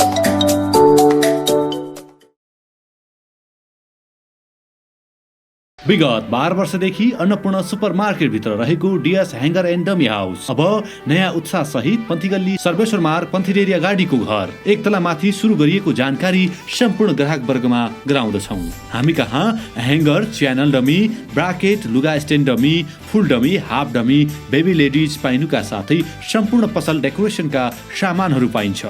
विगत 12 वर्षदेखि अन्नपूर्ण सुपरमार्केटभित्र रहेको DS hanger and dummy house अब नयाँ उत्साह सहित पन्थीगल्ली सर्वेश्वर मार्ग पन्थीरेरिया गाडीको घर एक तला माथि सुरु गरिएको जानकारी सम्पूर्ण ग्राहक वर्गमा गराउँदछौँ। हामी कहाँ ह्याङ्गर, च्यानल डमी, ब्राकेट, लुगा stand dummy, full dummy, half dummy, baby ladies पाइनुका साथै सम्पूर्ण पसल डेकोरेसनका सामानहरू पाइन्छ।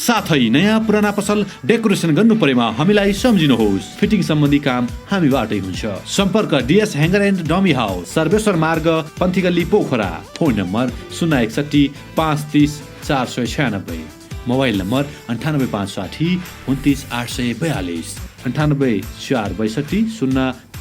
साथै नयाँ पुराना पसल डेकोरेसन गर्नु परेमा हामीलाई सम्झिनुहोस्। फिटिङ सम्बन्धी काम हामीबाटै हुन्छ। सम्पर्क DS hanger and dummy house, Sarveshwar Marg, Panthigalli, Pokhara. Phone number 061 530 496, mobile number 9856 29 842, 98 462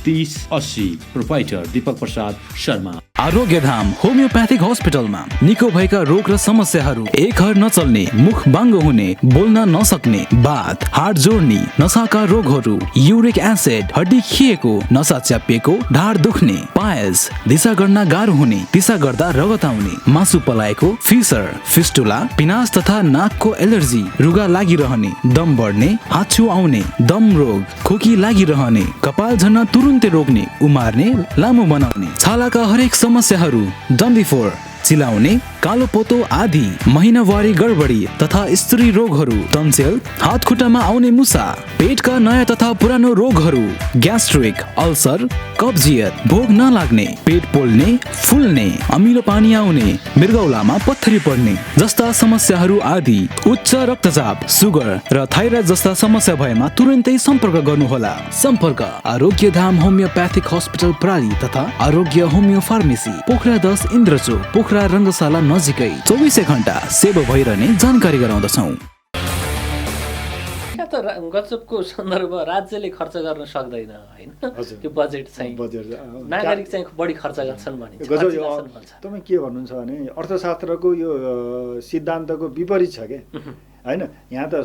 03080। Proprietor Deepak Prasad Sharma. Arogyadham homeopathic हस्पिटलमा निको भएका रोग र समस्याहरू, एक हर नचल्ने, मुख बाङ्गो हुने, बोल्न नसक्ने, बात, हाड जोड्ने, नसाका रोगहरू, युरिक एसिड, हड्डी खिएको, नसा च्यापिएको, ढाड दुख्ने, पायल्स, दिशा गर्न गाह्रो हुने, दिशा गर्दा रगत आउने, मासु पलाएको, फिसर, फिस्टुला, पिनास तथा नाकको एलर्जी, रुगा लागिरहने, दम बढ्ने, हाच्छु आउने, दम रोग, खोकी लागिरहने, कपाल झर्न तुरुन्तै रोक्ने, उमार्ने, लामो बनाउने, छालाका हरेक समस्याहरू, डन्डीफोर, चिलाउने, कालो पोतो आदि, महिनावारी गडबडी तथा स्त्री रोगहरू, टन्सिल, हात खुट्टामा आउने मुसा, पेटका नयाँ तथा पुरानो रोगहरू, ग्यास्ट्रिक, अल्सर, कब्जियत, भोग नलाग्ने, पेट पोल्ने, फुल्ने, अमिलो पानी आउने, मृगौलामा पत्थरी पर्ने जस्ता समस्याहरू आदि, उच्च रक्तचाप, सुगर र थाइरोइड जस्ता समस्या भएमा तुरुन्तै सम्पर्क गर्नुहोला। सम्पर्क आरोग्यधाम होमियोप्याथिक हस्पिटल प्राली तथा आरोग्य होमियो फार्मेसी, पोखरा 10 इन्द्रचोक, पोखरा रङ्गशाला नजिकै 24 घण्टा सेवा भइरहने जानकारी गराउँदछौँ। गजबको सन्दर्भ राज्यले खर्च गर्न सक्दैन हैन, त्यो बजेट चाहिँ नागरिक चाहिँ बढी खर्च गर्छन् भनिन्छ। तपाईँ के भन्नुहुन्छ भने अर्थशास्त्रको यो सिद्धान्तको विपरीत छ के हैन। यहाँ त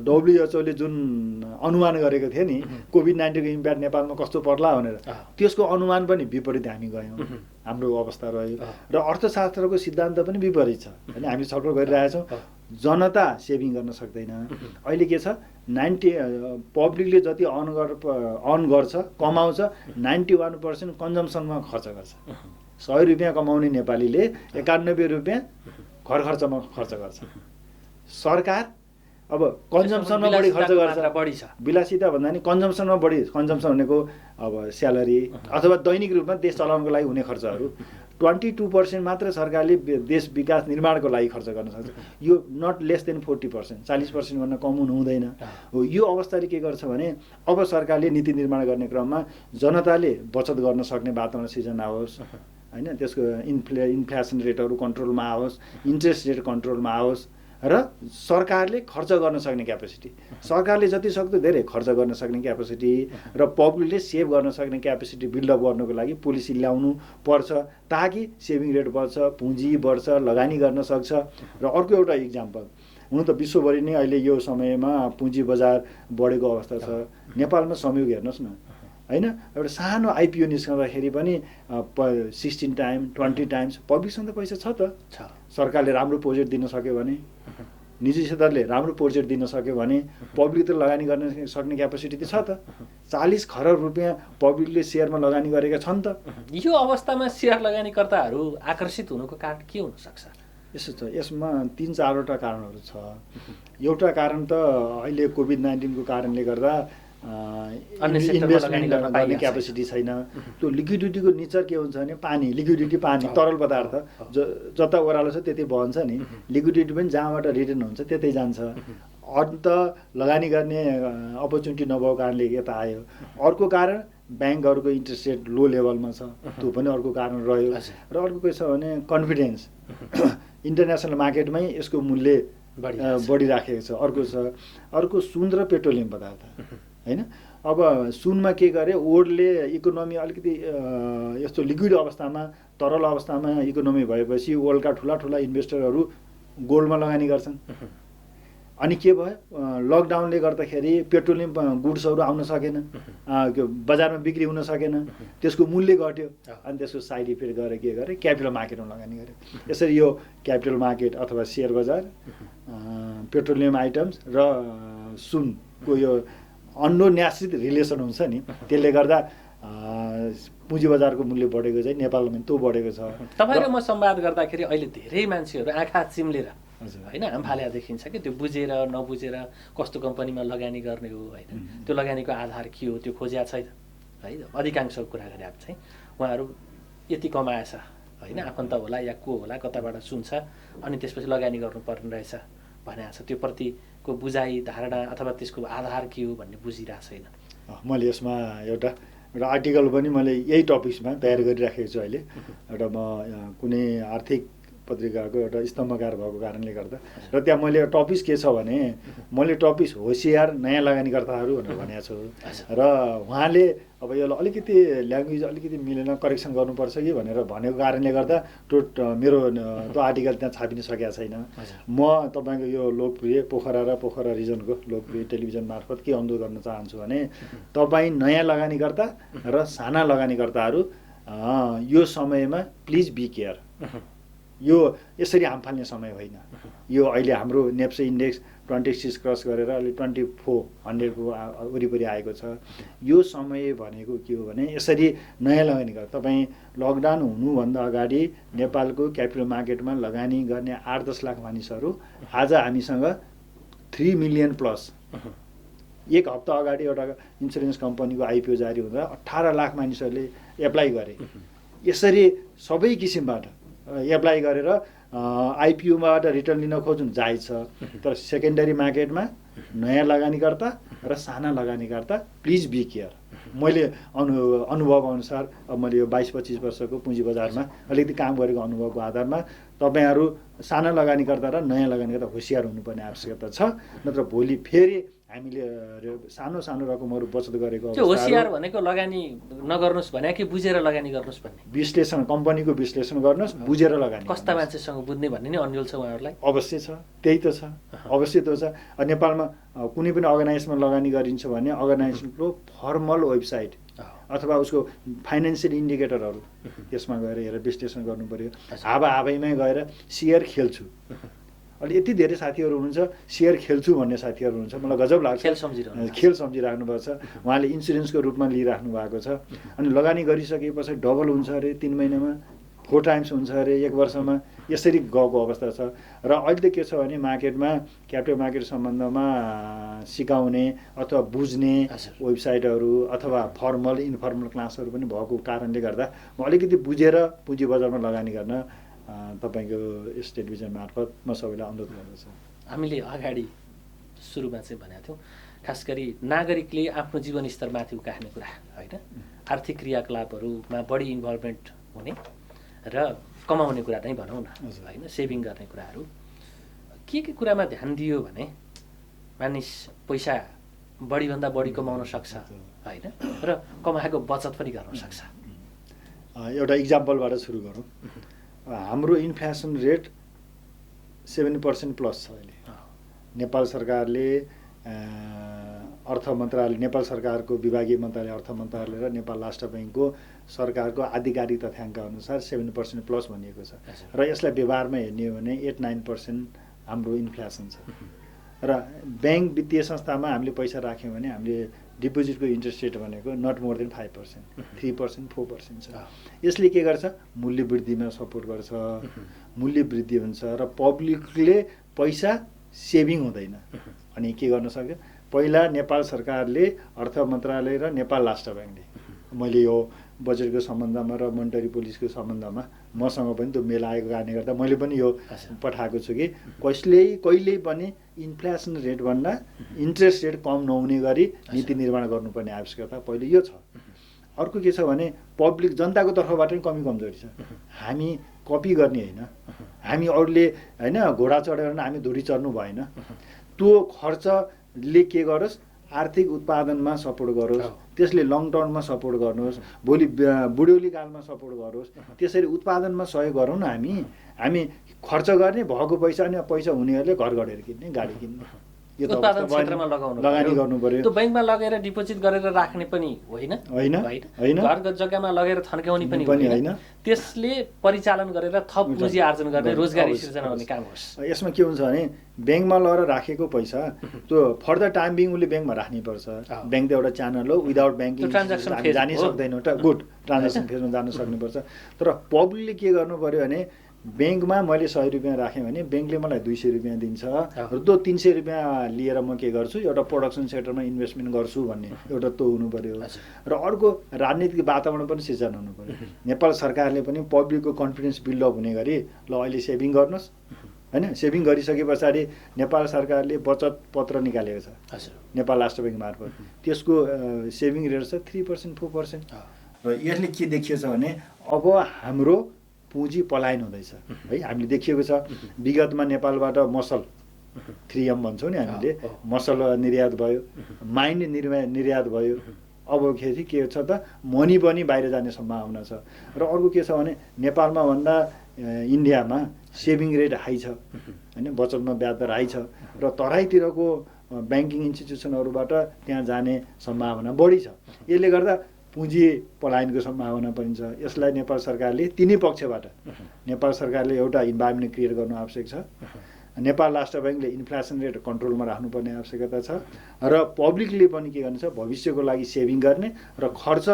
डब्ल्युएचओले जुन अनुमान गरेको थियो नि कोभिड-19 को इम्प्याक्ट नेपालमा कस्तो पर्ला भनेर, त्यसको अनुमान पनि विपरीत हामी गयौँ, हाम्रो अवस्था रह्यो। र अर्थशास्त्रको सिद्धान्त पनि विपरीत छ हैन। हामी छलफल गरिरहेछौँ, जनता सेभिङ गर्न सक्दैन। अहिले के छ, 90 पब्लिकले जति अर्न गर्छ, कमाउँछ, 91% कन्जम्सनमा खर्च गर्छ। 100 रुपियाँ कमाउने नेपालीले 91 रुपियाँ घर खर्चमा खर्च गर्छ। सरकार अब कन्जम्सनमा बढी खर्च गर्छ, बढी छ। विलासिता भन्दा नि कन्जम्सनमा बढी, कन्जम्सन भनेको अब स्यालेरी अथवा दैनिक रूपमा देश चलाउनको लागि हुने खर्चहरू 22% मात्र सरकारले देश विकास निर्माणको लागि खर्च गर्न सक्छ। यो नट लेस देन 40%, 40% भन्दा कम हुँदैन। यो अवस्थाले के गर्छ भने अब सरकारले नीति निर्माण गर्ने क्रममा जनताले बचत गर्न सक्ने वातावरण सिर्जना होस् हैन, त्यसको इन्फ्लेसन रेटहरू कन्ट्रोलमा आओस्, इन्ट्रेस्ट रेट कन्ट्रोलमा आओस् र सरकारले खर्च गर्न सक्ने क्यापेसिटी, सरकारले जति सक्दो धेरै खर्च गर्न सक्ने क्यापेसिटी र पब्लिकले सेभ गर्न सक्ने क्यापेसिटी बिल्डअप गर्नको लागि पोलिसी ल्याउनु पर्छ, ताकि सेभिङ रेट बढ्छ, पुँजी बढ्छ, लगानी गर्न सक्छ। र अर्को एउटा इक्जाम्पल, हुन त विश्वभरि नै अहिले यो समयमा पुँजी बजार बढेको अवस्था छ। नेपालमा संयोग हेर्नुहोस् न होइन, एउटा सानो आइपिओ निस्कँदाखेरि पनि 16 टाइम 20 टाइम्स पब्लिकसँग त पैसा छ त। सरकारले राम्रो प्रोजेक्ट दिन सक्यो भने, निजी क्षेत्रले राम्रो प्रोजेक्ट दिन सक्यो भने पब्लिक त लगानी गर्न सक्ने क्यापेसिटी त छ त। 40 खरब रुपियाँ पब्लिकले सेयरमा लगानी गरेका छन् त। यो अवस्थामा सेयर लगानीकर्ताहरू आकर्षित हुनुको कारण के हुन सक्छ? यसो छ, यसमा 3-4वटा कारणहरू छ। एउटा कारण त अहिले कोभिड-19 को कारणले गर्दा इन्भेस्टमेन्ट गर्ने क्यापेसिटी छैन। त्यो लिक्विडिटीको नेचर के हुन्छ भने पानी, लिक्विडिटी पानी, तरल पदार्थ जता ओह्रालो छ त्यति बहन्छ नि। लिक्विडिटी पनि जहाँबाट रिटर्न हुन्छ त्यतै जान्छ। अन्त लगानी गर्ने अपर्च्युनिटी नभएको कारणले यता आयो। अर्को कारण ब्याङ्कहरूको इन्ट्रेस्ट रेट लो लेभलमा छ, त्यो पनि अर्को कारण रह्यो। र अर्को के छ भने कन्फिडेन्स, इन्टरनेसनल मार्केटमै यसको मूल्य बढिराखेको छ। अर्को सुन र पेट्रोलियम पदार्थ होइन। अब सुनमा के गरे, वर्ल्डले इकोनोमी अलिकति यस्तो लिक्विड अवस्थामा, तरल अवस्थामा इकोनोमी भएपछि वर्ल्डका ठुला इन्भेस्टरहरू गोल्डमा लगानी गर्छन्। अनि के भयो, लकडाउनले गर्दाखेरि पेट्रोलियम गुड्सहरू आउन सकेन, बजारमा बिक्री हुन सकेन, त्यसको मूल्य घट्यो। अनि त्यसको साइड इफेक्ट गरेर के गरे, क्यापिटल मार्केटमा लगानी गरे। यसरी यो क्यापिटल मार्केट अथवा सेयर बजार, पेट्रोलियम आइटम्स र सुनको यो अन्योन्याश्रित रिलेसन हुन्छ नि, त्यसले गर्दा पुँजी बजारको मूल्य बढेको चाहिँ नेपालमा त्यो बढेको छ। तपाईँ र म संवाद गर्दाखेरि अहिले धेरै मान्छेहरू आँखा चिम्लेर होइन आम्फाल्या देखिन्छ कि त्यो बुझेर नबुझेर कस्तो कम्पनीमा लगानी गर्ने हो होइन, त्यो लगानीको आधार के हो त्यो खोजिया छैन है। अधिकांश कुरा गरे चाहिँ उहाँहरू यति कमाएछ होइन, आफन्त होला या को होला कताबाट सुन्छ अनि त्यसपछि लगानी गर्नुपर्ने रहेछ भने छ, त्यो प्रतिको बुझाइ धारणा अथवा त्यसको आधार के हो भन्ने बुझिरहेको छैन। मैले यसमा एउटा आर्टिकल पनि मैले यही टपिक्समा तयार गरिराखेको छु अहिले। एउटा म कुनै आर्थिक पत्रिकाको एउटा स्तम्भकार भएको कारणले गर्दा, र त्यहाँ मैले टपिक के छ भने, मैले टपिक होसियार नयाँ लगानीकर्ताहरू भनेर भनेको छु। र उहाँले अब यो अलिकति ल्याङ्ग्वेज अलिकति मिलेन, करेक्सन गर्नुपर्छ कि भनेर भनेको कारणले गर्दा मेरो त्यो आर्टिकल त्यहाँ छापिन सकेको छैन। म तपाईँको यो लोकप्रिय पोखरा रिजनको लोकप्रिय टेलिभिजन मार्फत के अनुरोध गर्न चाहन्छु भने, तपाईँ नयाँ लगानीकर्ता र साना लगानीकर्ताहरू यो समयमा प्लिज बी केयर। यो यसरी हामफाल्ने समय होइन। यो अहिले हाम्रो नेप्से इन्डेक्स 26 क्रस गरेर अहिले 2400 को वरिपरि आएको छ। यो समय भनेको के हो भने, यसरी नयाँ लगानी गर्दा तपाईँ लकडाउन हुनुभन्दा अगाडि नेपालको क्यापिटल मार्केटमा लगानी गर्ने 8-10 लाख मानिसहरू आज हामीसँग 3 मिलियन प्लस। एक हप्ता अगाडि एउटा इन्सुरेन्स कम्पनीको आइपिओ जारी हुँदा 18 लाख मानिसहरूले एप्लाई गरे। यसरी सबै किसिमबाट एप्लाई गरेर आइपिओबाट रिटर्न लिन खोज्नु जायज छ। तर सेकेन्डरी मार्केटमा नयाँ लगानीकर्ता र साना लगानीकर्ता प्लिज बी केयर। मैले अनुभव अनुसार अब मैले यो 22-25 वर्षको पुँजी बजारमा अलिकति काम गरेको अनुभवको आधारमा तपाईँहरू साना लगानीकर्ता र नयाँ लगानीकर्ता होसियार हुनुपर्ने आवश्यकता छ। नत्र भोलि फेरि हामीले सानो रकमहरू बचत गरेको त्यो होसियार भनेको लगानी नगर्नुहोस् भने कि बुझेर लगानी गर्नुहोस् भन्ने विश्लेषण, कम्पनीको विश्लेषण गर्नुहोस्, बुझेर लगानी। कस्ता मान्छेसँग बुझ्ने भन्ने नै अन्यल छ उहाँहरूलाई। अवश्य छ, त्यही त छ, अवश्य त्यो छ। नेपालमा कुनै पनि अर्गनाइजेसनमा लगानी गरिन्छ भने अर्गनाइजेसनको फर्मल वेबसाइट अथवा उसको फाइनेन्सियल इन्डिकेटरहरू त्यसमा गएर हेरेर विश्लेषण गर्नु पर्यो। हावैमै गएर सेयर खेल्छु, अहिले यति धेरै साथीहरू हुनुहुन्छ सेयर खेल्छु भन्ने साथीहरू हुनुहुन्छ, मलाई गजब लाग्छ। खेल सम्झिराख्नुपर्छ। उहाँले इन्सुरेन्सको रूपमा लिइराख्नु भएको छ। अनि लगानी गरिसकेपछि डबल हुन्छ अरे 3 महिनामा, 4 टाइम्स हुन्छ अरे 1 वर्षमा, यसरी गएको अवस्था छ। र अहिले के छ भने मार्केटमा क्यापिटल मार्केट सम्बन्धमा सिकाउने अथवा बुझ्ने वेबसाइटहरू अथवा फर्मल इन्फर्मल क्लासहरू पनि भएको कारणले गर्दा म अलिकति बुझेर पुँजी बजारमा लगानी गर्न तपाईँको यस टेलिभिजन मार्फत म सबैलाई अनुरोध गर्दछु। हामीले अगाडि सुरुमा चाहिँ भनेको थियौँ, खास गरी नागरिकले आफ्नो जीवनस्तर माथि उकास्ने कुरा होइन, आर्थिक क्रियाकलापहरूमा बढी इन्भल्भमेन्ट हुने र कमाउने कुरा नै भनौँ न होइन, सेभिङ गर्ने कुराहरू के कुरामा ध्यान दियो भने मानिस पैसा बढीभन्दा बढी कमाउन सक्छ होइन, र कमाएको बचत पनि गर्न सक्छ। एउटा इक्जाम्पलबाट सुरु गरौँ। हाम्रो इन्फ्लेसन रेट 7% प्लस छ अहिले नेपाल सरकारले अर्थ मन्त्रालय, नेपाल सरकारको विभागीय मन्त्रालय अर्थ मन्त्रालय र नेपाल राष्ट्र ब्याङ्कको सरकारको आधिकारिक तथ्याङ्क अनुसार 7% प्लस भनिएको छ। र यसलाई व्यवहारमा हेर्ने हो भने 8-9% हाम्रो इन्फ्लेसन छ। र ब्याङ्क वित्तीय संस्थामा हामीले पैसा राख्यौँ भने हामीले डिपोजिटको इन्ट्रेस्ट रेट भनेको नट मोर देन 5%, 3%, 4% छ। यसले के गर्छ? मूल्य वृद्धिमा सपोर्ट गर्छ, मूल्य वृद्धि हुन्छ र पब्लिकले पैसा सेभिङ हुँदैन। अनि के गर्न सक्यो? पहिला नेपाल सरकारले, अर्थ मन्त्रालय र नेपाल राष्ट्र ब्याङ्कले, मैले यो बजेटको सम्बन्धमा र मोनिटरी पोलिसीको सम्बन्धमा मसँग पनि त्यो मेल आएको कारणले गर्दा मैले पनि यो पठाएको छु कि कहिल्यै पनि इन्फ्लेसन रेटभन्दा इन्ट्रेस्ट रेट कम नहुने गरी नीति निर्माण गर्नुपर्ने आवश्यकता पहिले यो छ। अर्को के छ भने पब्लिक जनताको तर्फबाट पनि कमी कमजोरी छ। हामी कपी गर्ने होइन, हामी अरूले होइन घोडा चढेर हामी धुरी चढ्नु भएन। त्यो खर्चले के गरोस्? आर्थिक उत्पादनमा सपोर्ट गरोस्, त्यसले लङ टर्ममा सपोर्ट गर्नुहोस्, भोलि बुढ्यौली कालमा सपोर्ट गरोस्। त्यसरी उत्पादनमा सहयोग गरौँ न। हामी खर्च गर्ने भएको पैसा अनि पैसा हुनेहरूले घर गरेर किन्ने, गाडी किन्ने, यो त उत्पादन क्षेत्रमा लगानी गर्नु पर्यो। त्यो बैंकमा लगेर डिपोजिट गरेर राख्ने पनि होइन, घर जग्गामा लगेर थन्क्याउने पनि होइन। त्यसले परिचालन गरेर थप पुँजी आर्जन गर्ने, रोजगारी सिर्जना गर्ने काम होस्। यसमा के हुन्छ भने ब्याङ्कमा लगेर राखेको पैसा त्यो फर्दर टाइम बिङ उसले ब्याङ्कमा राख्नुपर्छ। ब्याङ्क त एउटा च्यानल हो, विदाउट ब्याङ्किङ हामी जानै सक्दैनौँ। गुड, ट्रान्जेक्सन फेजमा जान सक्नुपर्छ। तर पब्लिकले के गर्नु पर्यो भने ब्याङ्कमा मैले 100 रुपियाँ राखेँ भने ब्याङ्कले मलाई 200 रुपियाँ दिन्छ र त्यो 300 रुपियाँ लिएर म के गर्छु? एउटा प्रोडक्सन सेक्टरमा इन्भेस्टमेन्ट गर्छु भन्ने एउटा त्यो हुनु पर्यो। र अर्को राजनीतिक वातावरण पनि सिर्जना हुनु पर्यो। नेपाल सरकारले पनि पब्लिकको कन्फिडेन्स बिल्डअप हुने गरी ल अहिले सेभिङ गर्नुहोस्, होइन? सेभिङ गरिसके पछाडि नेपाल सरकारले बचत पत्र निकालेको छ नेपाल राष्ट्र ब्याङ्क मार्फत। त्यसको सेभिङ रेट छ 3%, 4%। र यसले के देखिएको छ भने अब हाम्रो पुँजी पलायन हुँदैछ है। हामीले देखिएको छ विगतमा नेपालबाट मसल 3M भन्छौँ नि हामीले, मसल निर्यात भयो, माइन निर्यात भयो। अब के छ त मनी पनि बाहिर जाने सम्भावना छ। र अर्को के छ भने नेपालमा भन्दा इन्डियामा सेभिङ रेट हाई छ, होइन? बचतमा ब्याज दर हाई छ र तराईतिरको ब्याङ्किङ इन्स्टिट्युसनहरूबाट त्यहाँ जाने सम्भावना बढी छ। यसले गर्दा पुँजी पलायनको सम्भावना पनि छ। यसलाई नेपाल सरकारले तिनै पक्षबाट नेपाल सरकारले एउटा इन्भाइरोमेन्ट क्रिएट गर्नु आवश्यक छ। नेपाल राष्ट्र ब्याङ्कले इन्फ्लेसन रेट कन्ट्रोलमा राख्नुपर्ने आवश्यकता छ र पब्लिकले पनि के गर्नु छ? भविष्यको लागि सेभिङ गर्ने र खर्च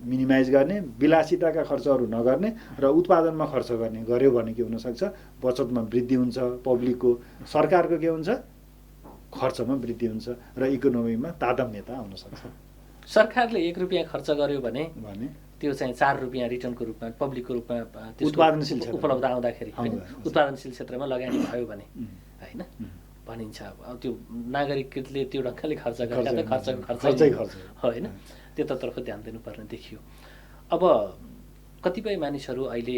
मिनिमाइज गर्ने, विलासिताका खर्चहरू नगर्ने र उत्पादनमा खर्च गर्ने गर्यो भने के हुनसक्छ? बचतमा वृद्धि हुन्छ पब्लिकको, सरकारको के हुन्छ? खर्चमा वृद्धि हुन्छ र इकोनोमीमा तारतम्यता आउन सक्छ। सरकारले 1 रुपियाँ खर्च गर्यो भने त्यो चाहिँ 4 रुपियाँ रिटर्नको रूपमा पब्लिकको रूपमा उत्पादनशील उपलब्ध आउँदाखेरि उत्पादनशील क्षेत्रमा लगानी भयो भने होइन भनिन्छ। अब त्यो नागरिकले त्यो ढङ्गले खर्च गरेर खर्चै होइन, त्यतातर्फ ध्यान दिनुपर्ने देखियो। अब कतिपय मानिसहरू अहिले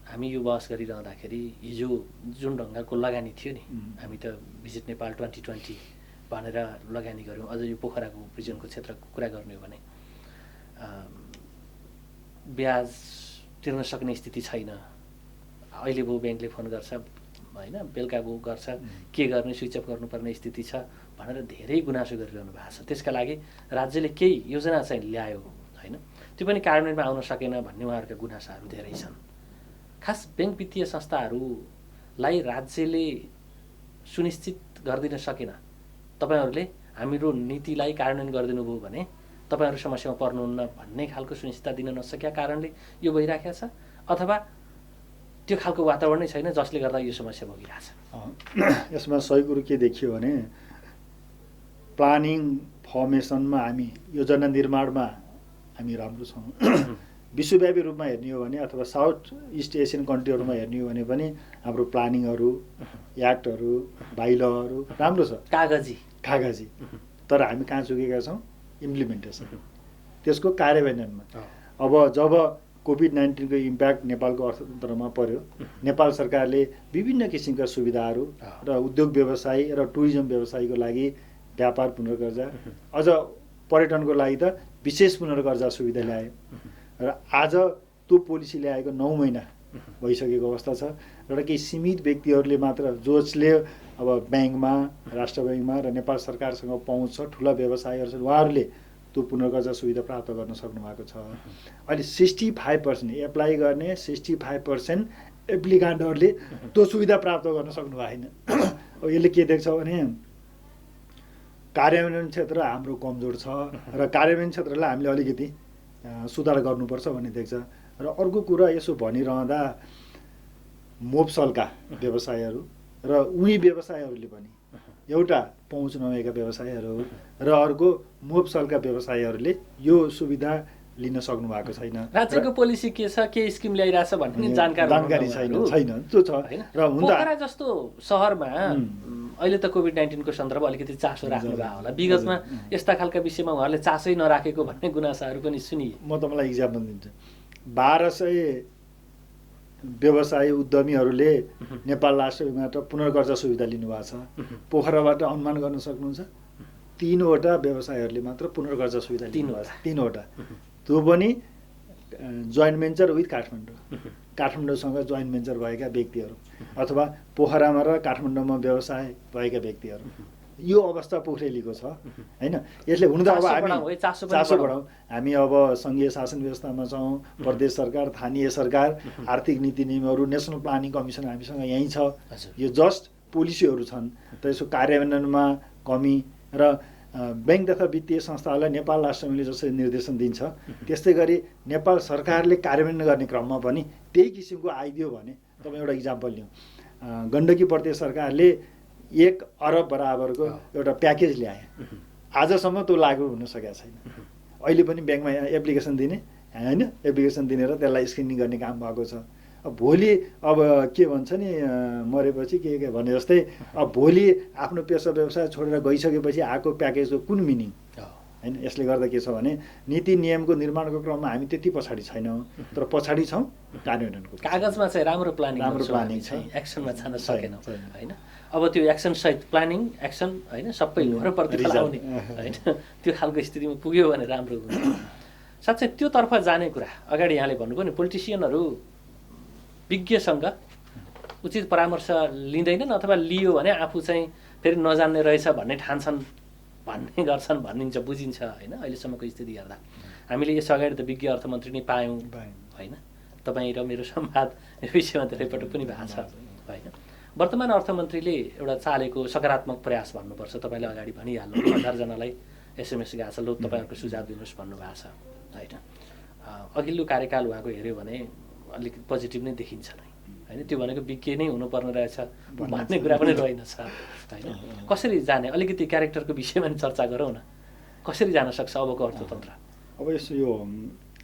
हामी यो बहस गरिरहँदाखेरि हिजो जुन ढङ्गको लगानी थियो नि, हामी त भिजिट नेपाल 2020 भनेर लगानी गऱ्यौँ। अझ यो पोखराको प्रिजनको क्षेत्रको कुरा गर्ने हो भने ब्याज तिर्न सक्ने स्थिति छैन। अहिले भयो ब्याङ्कले फोन गर्छ होइन, बेलुका भयो गर्छ, के गर्ने, स्विच अफ गर्नुपर्ने स्थिति छ भनेर धेरै गुनासो गरिरहनु भएको छ। त्यसका लागि राज्यले केही योजना चाहिँ ल्यायो होइन, त्यो पनि कार्यान्वयनमा आउन सकेन भन्ने उहाँहरूका गुनासाहरू धेरै छन्। खास ब्याङ्क वित्तीय संस्थाहरूलाई राज्यले सुनिश्चित गरिदिन सकेन। तपाईँहरूले हाम्रो नीतिलाई कार्यान्वयन गरिदिनु भयो भने तपाईँहरू समस्यामा पर्नुहुन्न भन्ने खालको सुनिश्चितता दिन नसकेका कारणले यो भइराखेको छ, अथवा त्यो खालको वातावरणै छैन जसले गर्दा यो समस्या भोगिरहेछ? यसमा सही कुरो के देखियो भने प्लानिङ फर्मेसनमा हामी, योजना निर्माणमा हामी राम्रो छौँ। विश्वव्यापी रूपमा हेर्ने हो भने अथवा साउथ इस्ट एसियन कन्ट्रीहरूमा हेर्ने हो भने पनि हाम्रो प्लानिङहरू, एक्टहरू, बाइलहरू राम्रो छ, कागजी। तर हामी कहाँ चुकेका छौँ? इम्प्लिमेन्टेसन, त्यसको कार्यान्वयनमा। अब जब कोभिड-19 को इम्प्याक्ट नेपालको अर्थतन्त्रमा पर्यो, नेपाल सरकारले विभिन्न किसिमका सुविधाहरू र उद्योग व्यवसाय र टुरिज्म व्यवसायको लागि व्यापार पुनर्गर्जा, अझ पर्यटनको लागि त विशेष पुनर्गर्जा सुविधा ल्यायो र आज त्यो पोलिसी ल्याएको 9 महिना भइसकेको अवस्था छ। र केही सीमित व्यक्तिहरूले मात्र जसले अब ब्याङ्कमा, राष्ट्र ब्याङ्कमा र नेपाल सरकारसँग पहुँच छ, ठुला व्यवसायीहरू छन्, उहाँहरूले त्यो पुनर्कर्जा सुविधा प्राप्त गर्न सक्नु भएको छ। अहिले 65% एप्लाई गर्ने 65% एप्लिकान्टहरूले त्यो सुविधा प्राप्त गर्न सक्नु भएन। अब यसले के देख्छ भने कार्यान्वयन क्षेत्र हाम्रो कमजोर छ र कार्यान्वयन क्षेत्रलाई हामीले अलिकति सुधार गर्नुपर्छ भन्ने देख्छ। र अर्को कुरा यसो भनिरहँदा मोपसलका व्यवसायहरू र उही व्यवसायहरूले पनि एउटा पहुँच नभएका व्यवसायहरू र अर्को मोपसलका व्यवसायीहरूले यो सुविधा लिन सक्नु भएको छैन। राज्यको पोलिसी के छ, के स्किम ल्याइरहेछ भन्ने जानकारी छैन त्यो छ। र पोखरा जस्तो सहरमा अहिले त कोभिड-19 को सन्दर्भ अलिकति चासो राख्नु भएको होला, विगतमा यस्ता खालका विषयमा उहाँहरूले चासै नराखेको भन्ने गुनासाहरू पनि सुनिए। म तपाईँलाई इक्जाम्पल दिन्छु। 1200 व्यवसायी उद्यमीहरूले नेपाल राष्ट्र ब्याङ्कबाट पुनर्कर्जा सुविधा लिनुभएको छ। पोखराबाट अनुमान गर्न सक्नुहुन्छ 3वटा व्यवसायहरूले मात्र पुनर्कर्जा सुविधा लिनुभएको छ। 3वटा, त्यो पनि जोइन्ट भेन्चर विथ काठमाडौँ, काठमाडौँसँग जोइन्ट भेन्चर भएका व्यक्तिहरू अथवा पोखरामा र काठमाडौँमा व्यवसाय भएका व्यक्तिहरू। यो अवस्था पोखरेलीको छ हैन। यसले हुन त अब हामी चासो बढाउँ। हामी अब सङ्घीय शासन व्यवस्थामा छौँ, प्रदेश सरकार, स्थानीय सरकार, आर्थिक नीति नियमहरू, नेसनल प्लानिङ कमिसन हामीसँग यहीँ छ। यो जस्ट पोलिसीहरू छन्, त यसो कार्यान्वयनमा कमी र ब्याङ्क तथा वित्तीय संस्थाहरूलाई नेपाल राष्ट्र ब्याङ्कले जसरी निर्देशन दिन्छ त्यस्तै गरी नेपाल सरकारले कार्यान्वयन गर्ने क्रममा पनि त्यही किसिमको आइदियो भने। तपाईँ एउटा इक्जाम्पल लिउँ, गण्डकी प्रदेश सरकारले 1 अरब बराबरको एउटा प्याकेज ल्याए, आजसम्म त्यो लागू हुन सकेको छैन। अहिले पनि ब्याङ्कमा एप्लिकेसन दिने होइन, एप्लिकेसन दिनेर त्यसलाई स्क्रिनिङ गर्ने काम भएको छ। अब भोलि अब के भन्छ नि मरेपछि के भने जस्तै अब भोलि आफ्नो पेसा व्यवसाय छोडेर गइसकेपछि आएको प्याकेजको कुन मिनिङ होइन। यसले गर्दा के छ भने नीति नियमको निर्माणको क्रममा हामी त्यति पछाडि छैनौँ, तर पछाडि छौँ कार्यान्वयनको। कागजमा चाहिँ राम्रो प्लानिङ छ, एक्सनमा जान सकेनौँ होइन। अब त्यो एक्सन सहित प्लानिङ एक्सन होइन सबै प्रतिफल आउने होइन, त्यो खालको स्थितिमा पुग्यो भने राम्रो हुन्छ। साँच्चै त्योतर्फ जाने कुरा अगाडि यहाँले भन्नुभयो नि, पोलिटिसियनहरू विज्ञसँग उचित परामर्श लिँदैनन् अथवा लियो भने आफू चाहिँ फेरि नजान्ने रहेछ भन्ने ठान्छन्, भन्ने गर्छन् भनिन्छ, बुझिन्छ होइन। अहिलेसम्मको स्थिति हेर्दा हामीले यस अगाडि त विज्ञ अर्थमन्त्री नै पायौँ होइन। तपाईँ र मेरो संवाद यो विषयमा धेरैपटक पनि भएको छ होइन। वर्तमान अर्थमन्त्रीले एउटा चालेको सकारात्मक प्रयास भन्नुपर्छ। तपाईँले अगाडि भनिहाल्नु, 1000 जनालाई SMS गएको छ, लु तपाईँहरूको सुझाव दिनुहोस् भन्नुभएको छ होइन। अघिल्लो कार्यकाल उहाँको हेऱ्यो भने अलिकति पोजिटिभ नै देखिन्छ नै होइन। त्यो भनेको विज्ञ नै हुनुपर्ने रहेछ भन्ने कुरा पनि रहेनछ होइन। कसरी जाने, अलिकति क्यारेक्टरको विषयमा पनि चर्चा गरौँ न, कसरी जान सक्छ अबको अर्थतन्त्र? अब यसो यो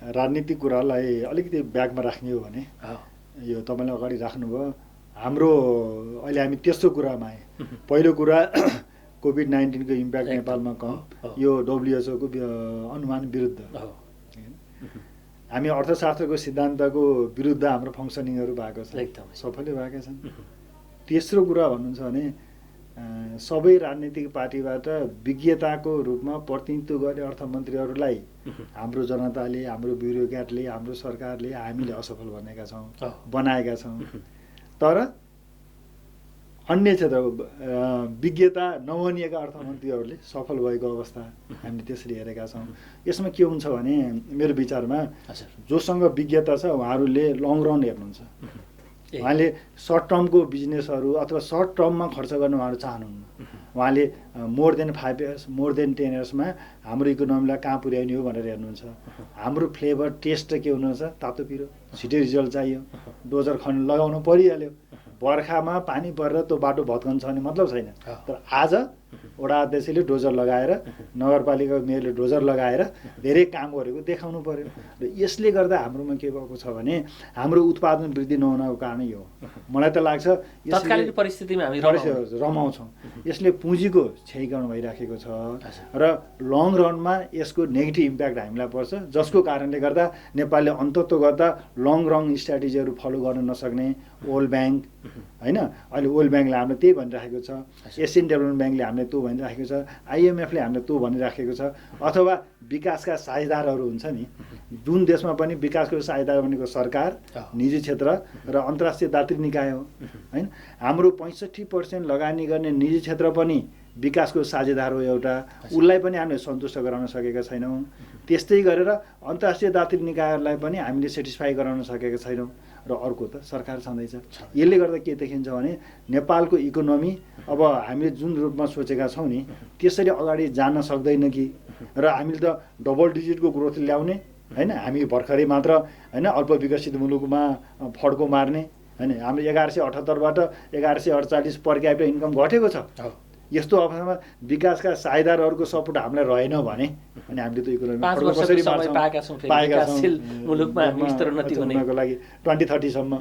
राजनीतिक कुरालाई अलिकति ब्यागमा राख्ने हो भने यो तपाईँले अगाडि राख्नुभयो। हाम्रो अहिले हामी त्यस्तो कुरामा आएँ। पहिलो कुरा कोभिड-19 को इम्प्याक्ट नेपालमा कम, यो WHO को अनुमान विरुद्ध हामी अर्थशास्त्रको सिद्धान्तको विरुद्ध हाम्रो फङ्सनिङहरू भएको छ, सफलै भएका छन्। तेस्रो कुरा भन्नुहुन्छ भने सबै राजनीतिक पार्टीबाट विज्ञताको रूपमा प्रतिनिधित्व गर्ने अर्थमन्त्रीहरूलाई हाम्रो जनताले, हाम्रो ब्युरोक्र्याटले, हाम्रो सरकारले हामीले असफल बनाएका छौँ। तर अन्य क्षेत्र विज्ञता नभनिएका अर्थमन्त्रीहरूले सफल भएको अवस्था हामीले त्यसरी हेरेका छौँ। यसमा के हुन्छ भने मेरो विचारमा जोसँग विज्ञता छ उहाँहरूले लङ रन हेर्नुहुन्छ। उहाँले सर्ट टर्मको बिजनेसहरू अथवा सर्ट टर्ममा खर्च गर्न उहाँहरू चाहनुहुन्न। उहाँले more than 5 years, more than 10 yearsमा हाम्रो इकोनोमीलाई कहाँ पुर्याउने हो भनेर हेर्नुहुन्छ। हाम्रो फ्लेभर टेस्ट के हुनुहुन्छ, तातो पिरो, छिटै रिजल्ट चाहियो, डोजर खन लगाउनु परिहाल्यो। बर्खामा पानी परेर त्यो बाटो भत्कन्छ भने मतलब छैन। तर आज वडा अध्यक्षले डोजर लगाएर, नगरपालिका मेयरले डोजर लगाएर धेरै काम गरेको देखाउनु पर्यो। र यसले गर्दा हाम्रोमा के भएको छ भने हाम्रो उत्पादन वृद्धि नहुनको कारण यो हो। मलाई त लाग्छ तत्कालीन परिस्थितिमा हामी रमाउँछौँ। यसले पुँजीको क्षयीकरण भइराखेको छ र लङ रनमा यसको नेगेटिभ इम्प्याक्ट हामीलाई पर्छ, जसको कारणले गर्दा नेपालले अन्तत्व गर्दा लङ रन स्ट्राटेजीहरू फलो गर्न नसक्ने, वर्ल्ड ब्याङ्क होइन। अहिले वर्ल्ड ब्याङ्कले हामीलाई त्यही भनिराखेको छ, एसियन डेभलपमेन्ट ब्याङ्कले हामीले त्यो भनिराखेको छ, IMF ले हामीले त्यो भनिराखेको छ। अथवा विकासका साझेदारहरू हुन्छ नि, जुन देशमा पनि विकासको साझेदार भनेको सरकार, निजी क्षेत्र र अन्तर्राष्ट्रिय दातृ निकाय हो होइन। हाम्रो 65% लगानी गर्ने निजी क्षेत्र पनि विकासको साझेदार हो एउटा, उसलाई पनि हामीले सन्तुष्ट गराउन सकेका छैनौँ। त्यस्तै गरेर अन्तर्राष्ट्रिय दातृ निकायहरूलाई पनि हामीले सेटिस्फाई गराउन सकेका छैनौँ। र अर्को त सरकार छँदैछ। यसले गर्दा के देखिन्छ भने नेपालको इकोनोमी अब हामीले जुन रूपमा सोचेका छौँ नि त्यसरी अगाडि जान सक्दैन कि, र हामीले त डबल डिजिटको ग्रोथ ल्याउने होइन, हामी भर्खरै मात्र होइन अल्प विकसित मुलुकमा फड्को मार्ने होइन। हाम्रो 1178बाट 1148 पर क्यापिटल इन्कम घटेको छ। यस्तो अवस्थामा विकासका साझेदारहरूको सपोर्ट हामीलाई रहेन भने अनि हामीले त इकोनोमी कसरी पाएका छौँ मुलुकमा स्तरोन्नति हुनको लागि 2030 सम्म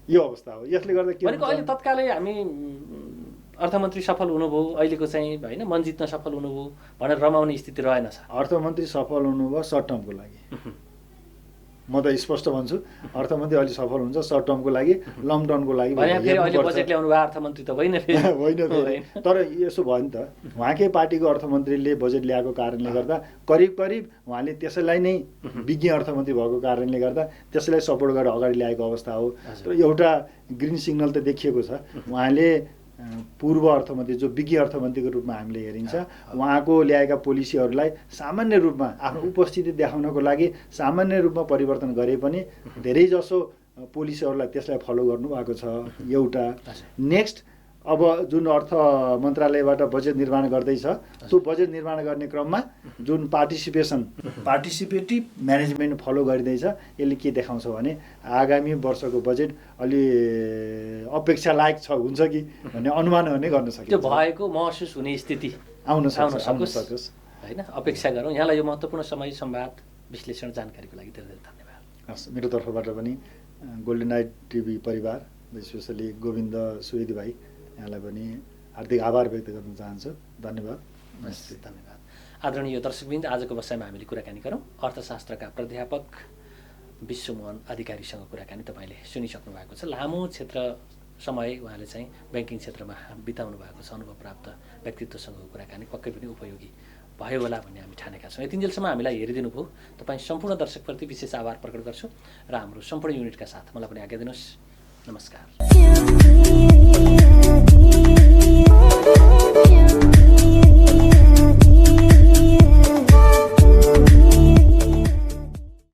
यो अवस्था हो। यसले गर्दा के भनेको अहिले तत्कालै हामी अर्थमन्त्री सफल हुनुभयो, अहिलेको चाहिँ होइन मन जित्न सफल हुनुभयो भनेर रमाउने स्थिति रहेन। अर्थमन्त्री सफल हुनुभयो सर्ट टर्मको लागि, म त स्पष्ट भन्छु। अर्थमन्त्री अहिले सफल हुन्छ सर्ट टर्मको लागि, लङ टर्मको लागि बजेट ल्याउनु भयो अर्थमन्त्री त होइन होइन। तर यसो भयो नि त, उहाँकै पार्टीको अर्थमन्त्रीले बजेट ल्याएको कारणले गर्दा करिब उहाँले त्यसैलाई नै विज्ञ अर्थमन्त्री भएको कारणले गर्दा त्यसैलाई सपोर्ट गरेर अगाडि ल्याएको अवस्था हो। तर एउटा ग्रिन सिग्नल त देखिएको छ। उहाँले पूर्व अर्थमन्त्री जो विज्ञ अर्थमन्त्रीको रूपमा हामीले हेरिन्छ, उहाँको ल्याएका पोलिसीहरूलाई सामान्य रूपमा आफ्नो उपस्थिति देखाउनको लागि सामान्य रूपमा परिवर्तन गरे पनि धेरैजसो पोलिसीहरूलाई त्यसलाई फलो गर्नुभएको छ एउटा। नेक्स्ट अब जुन अर्थ मन्त्रालयबाट बजेट निर्माण गर्दैछ, त्यो बजेट निर्माण गर्ने क्रममा जुन पार्टिसिपेटिभ म्यानेजमेन्ट फलो गरिँदैछ, यसले के देखाउँछ भने आगामी वर्षको बजेट अलि अपेक्षा लायक हुन्छ कि भन्ने अनुमान नै गर्न सकिन्छ। त्यो भएको महसुस हुने स्थिति आउन सकोस् होइन, अपेक्षा गरौँ। यहाँलाई यो महत्त्वपूर्ण समय संवाद विश्लेषण जानकारीको लागि धेरै धेरै धन्यवाद। हस्, मेरो तर्फबाट पनि गोल्डन नाइट टिभी परिवार स्पेसली गोविन्द सुवेदी भाइ यहाँलाई पनि हार्दिक आभार व्यक्त गर्न चाहन्छु। धन्यवाद। धन्यवाद। आदरणीय दर्शकवृन्द, आजको बसाइमा हामीले कुराकानी गरौँ अर्थशास्त्रका प्राध्यापक विश्वमोहन अधिकारीसँग कुराकानी तपाईँले सुनिसक्नु भएको छ। लामो समय उहाँले चाहिँ ब्याङ्किङ क्षेत्रमा बिताउनु भएको छ। अनुभव प्राप्त व्यक्तित्वसँगको कुराकानी पक्कै पनि उपयोगी भयो होला भन्ने हामी ठानेका छौँ। यतिन्जेलसम्म हामीलाई हेरिदिनु भयो तपाईँ सम्पूर्ण दर्शकप्रति विशेष आभार प्रकट गर्छु र हाम्रो सम्पूर्ण युनिटका साथ मलाई पनि आज्ञा दिनुहोस्। नमस्कार।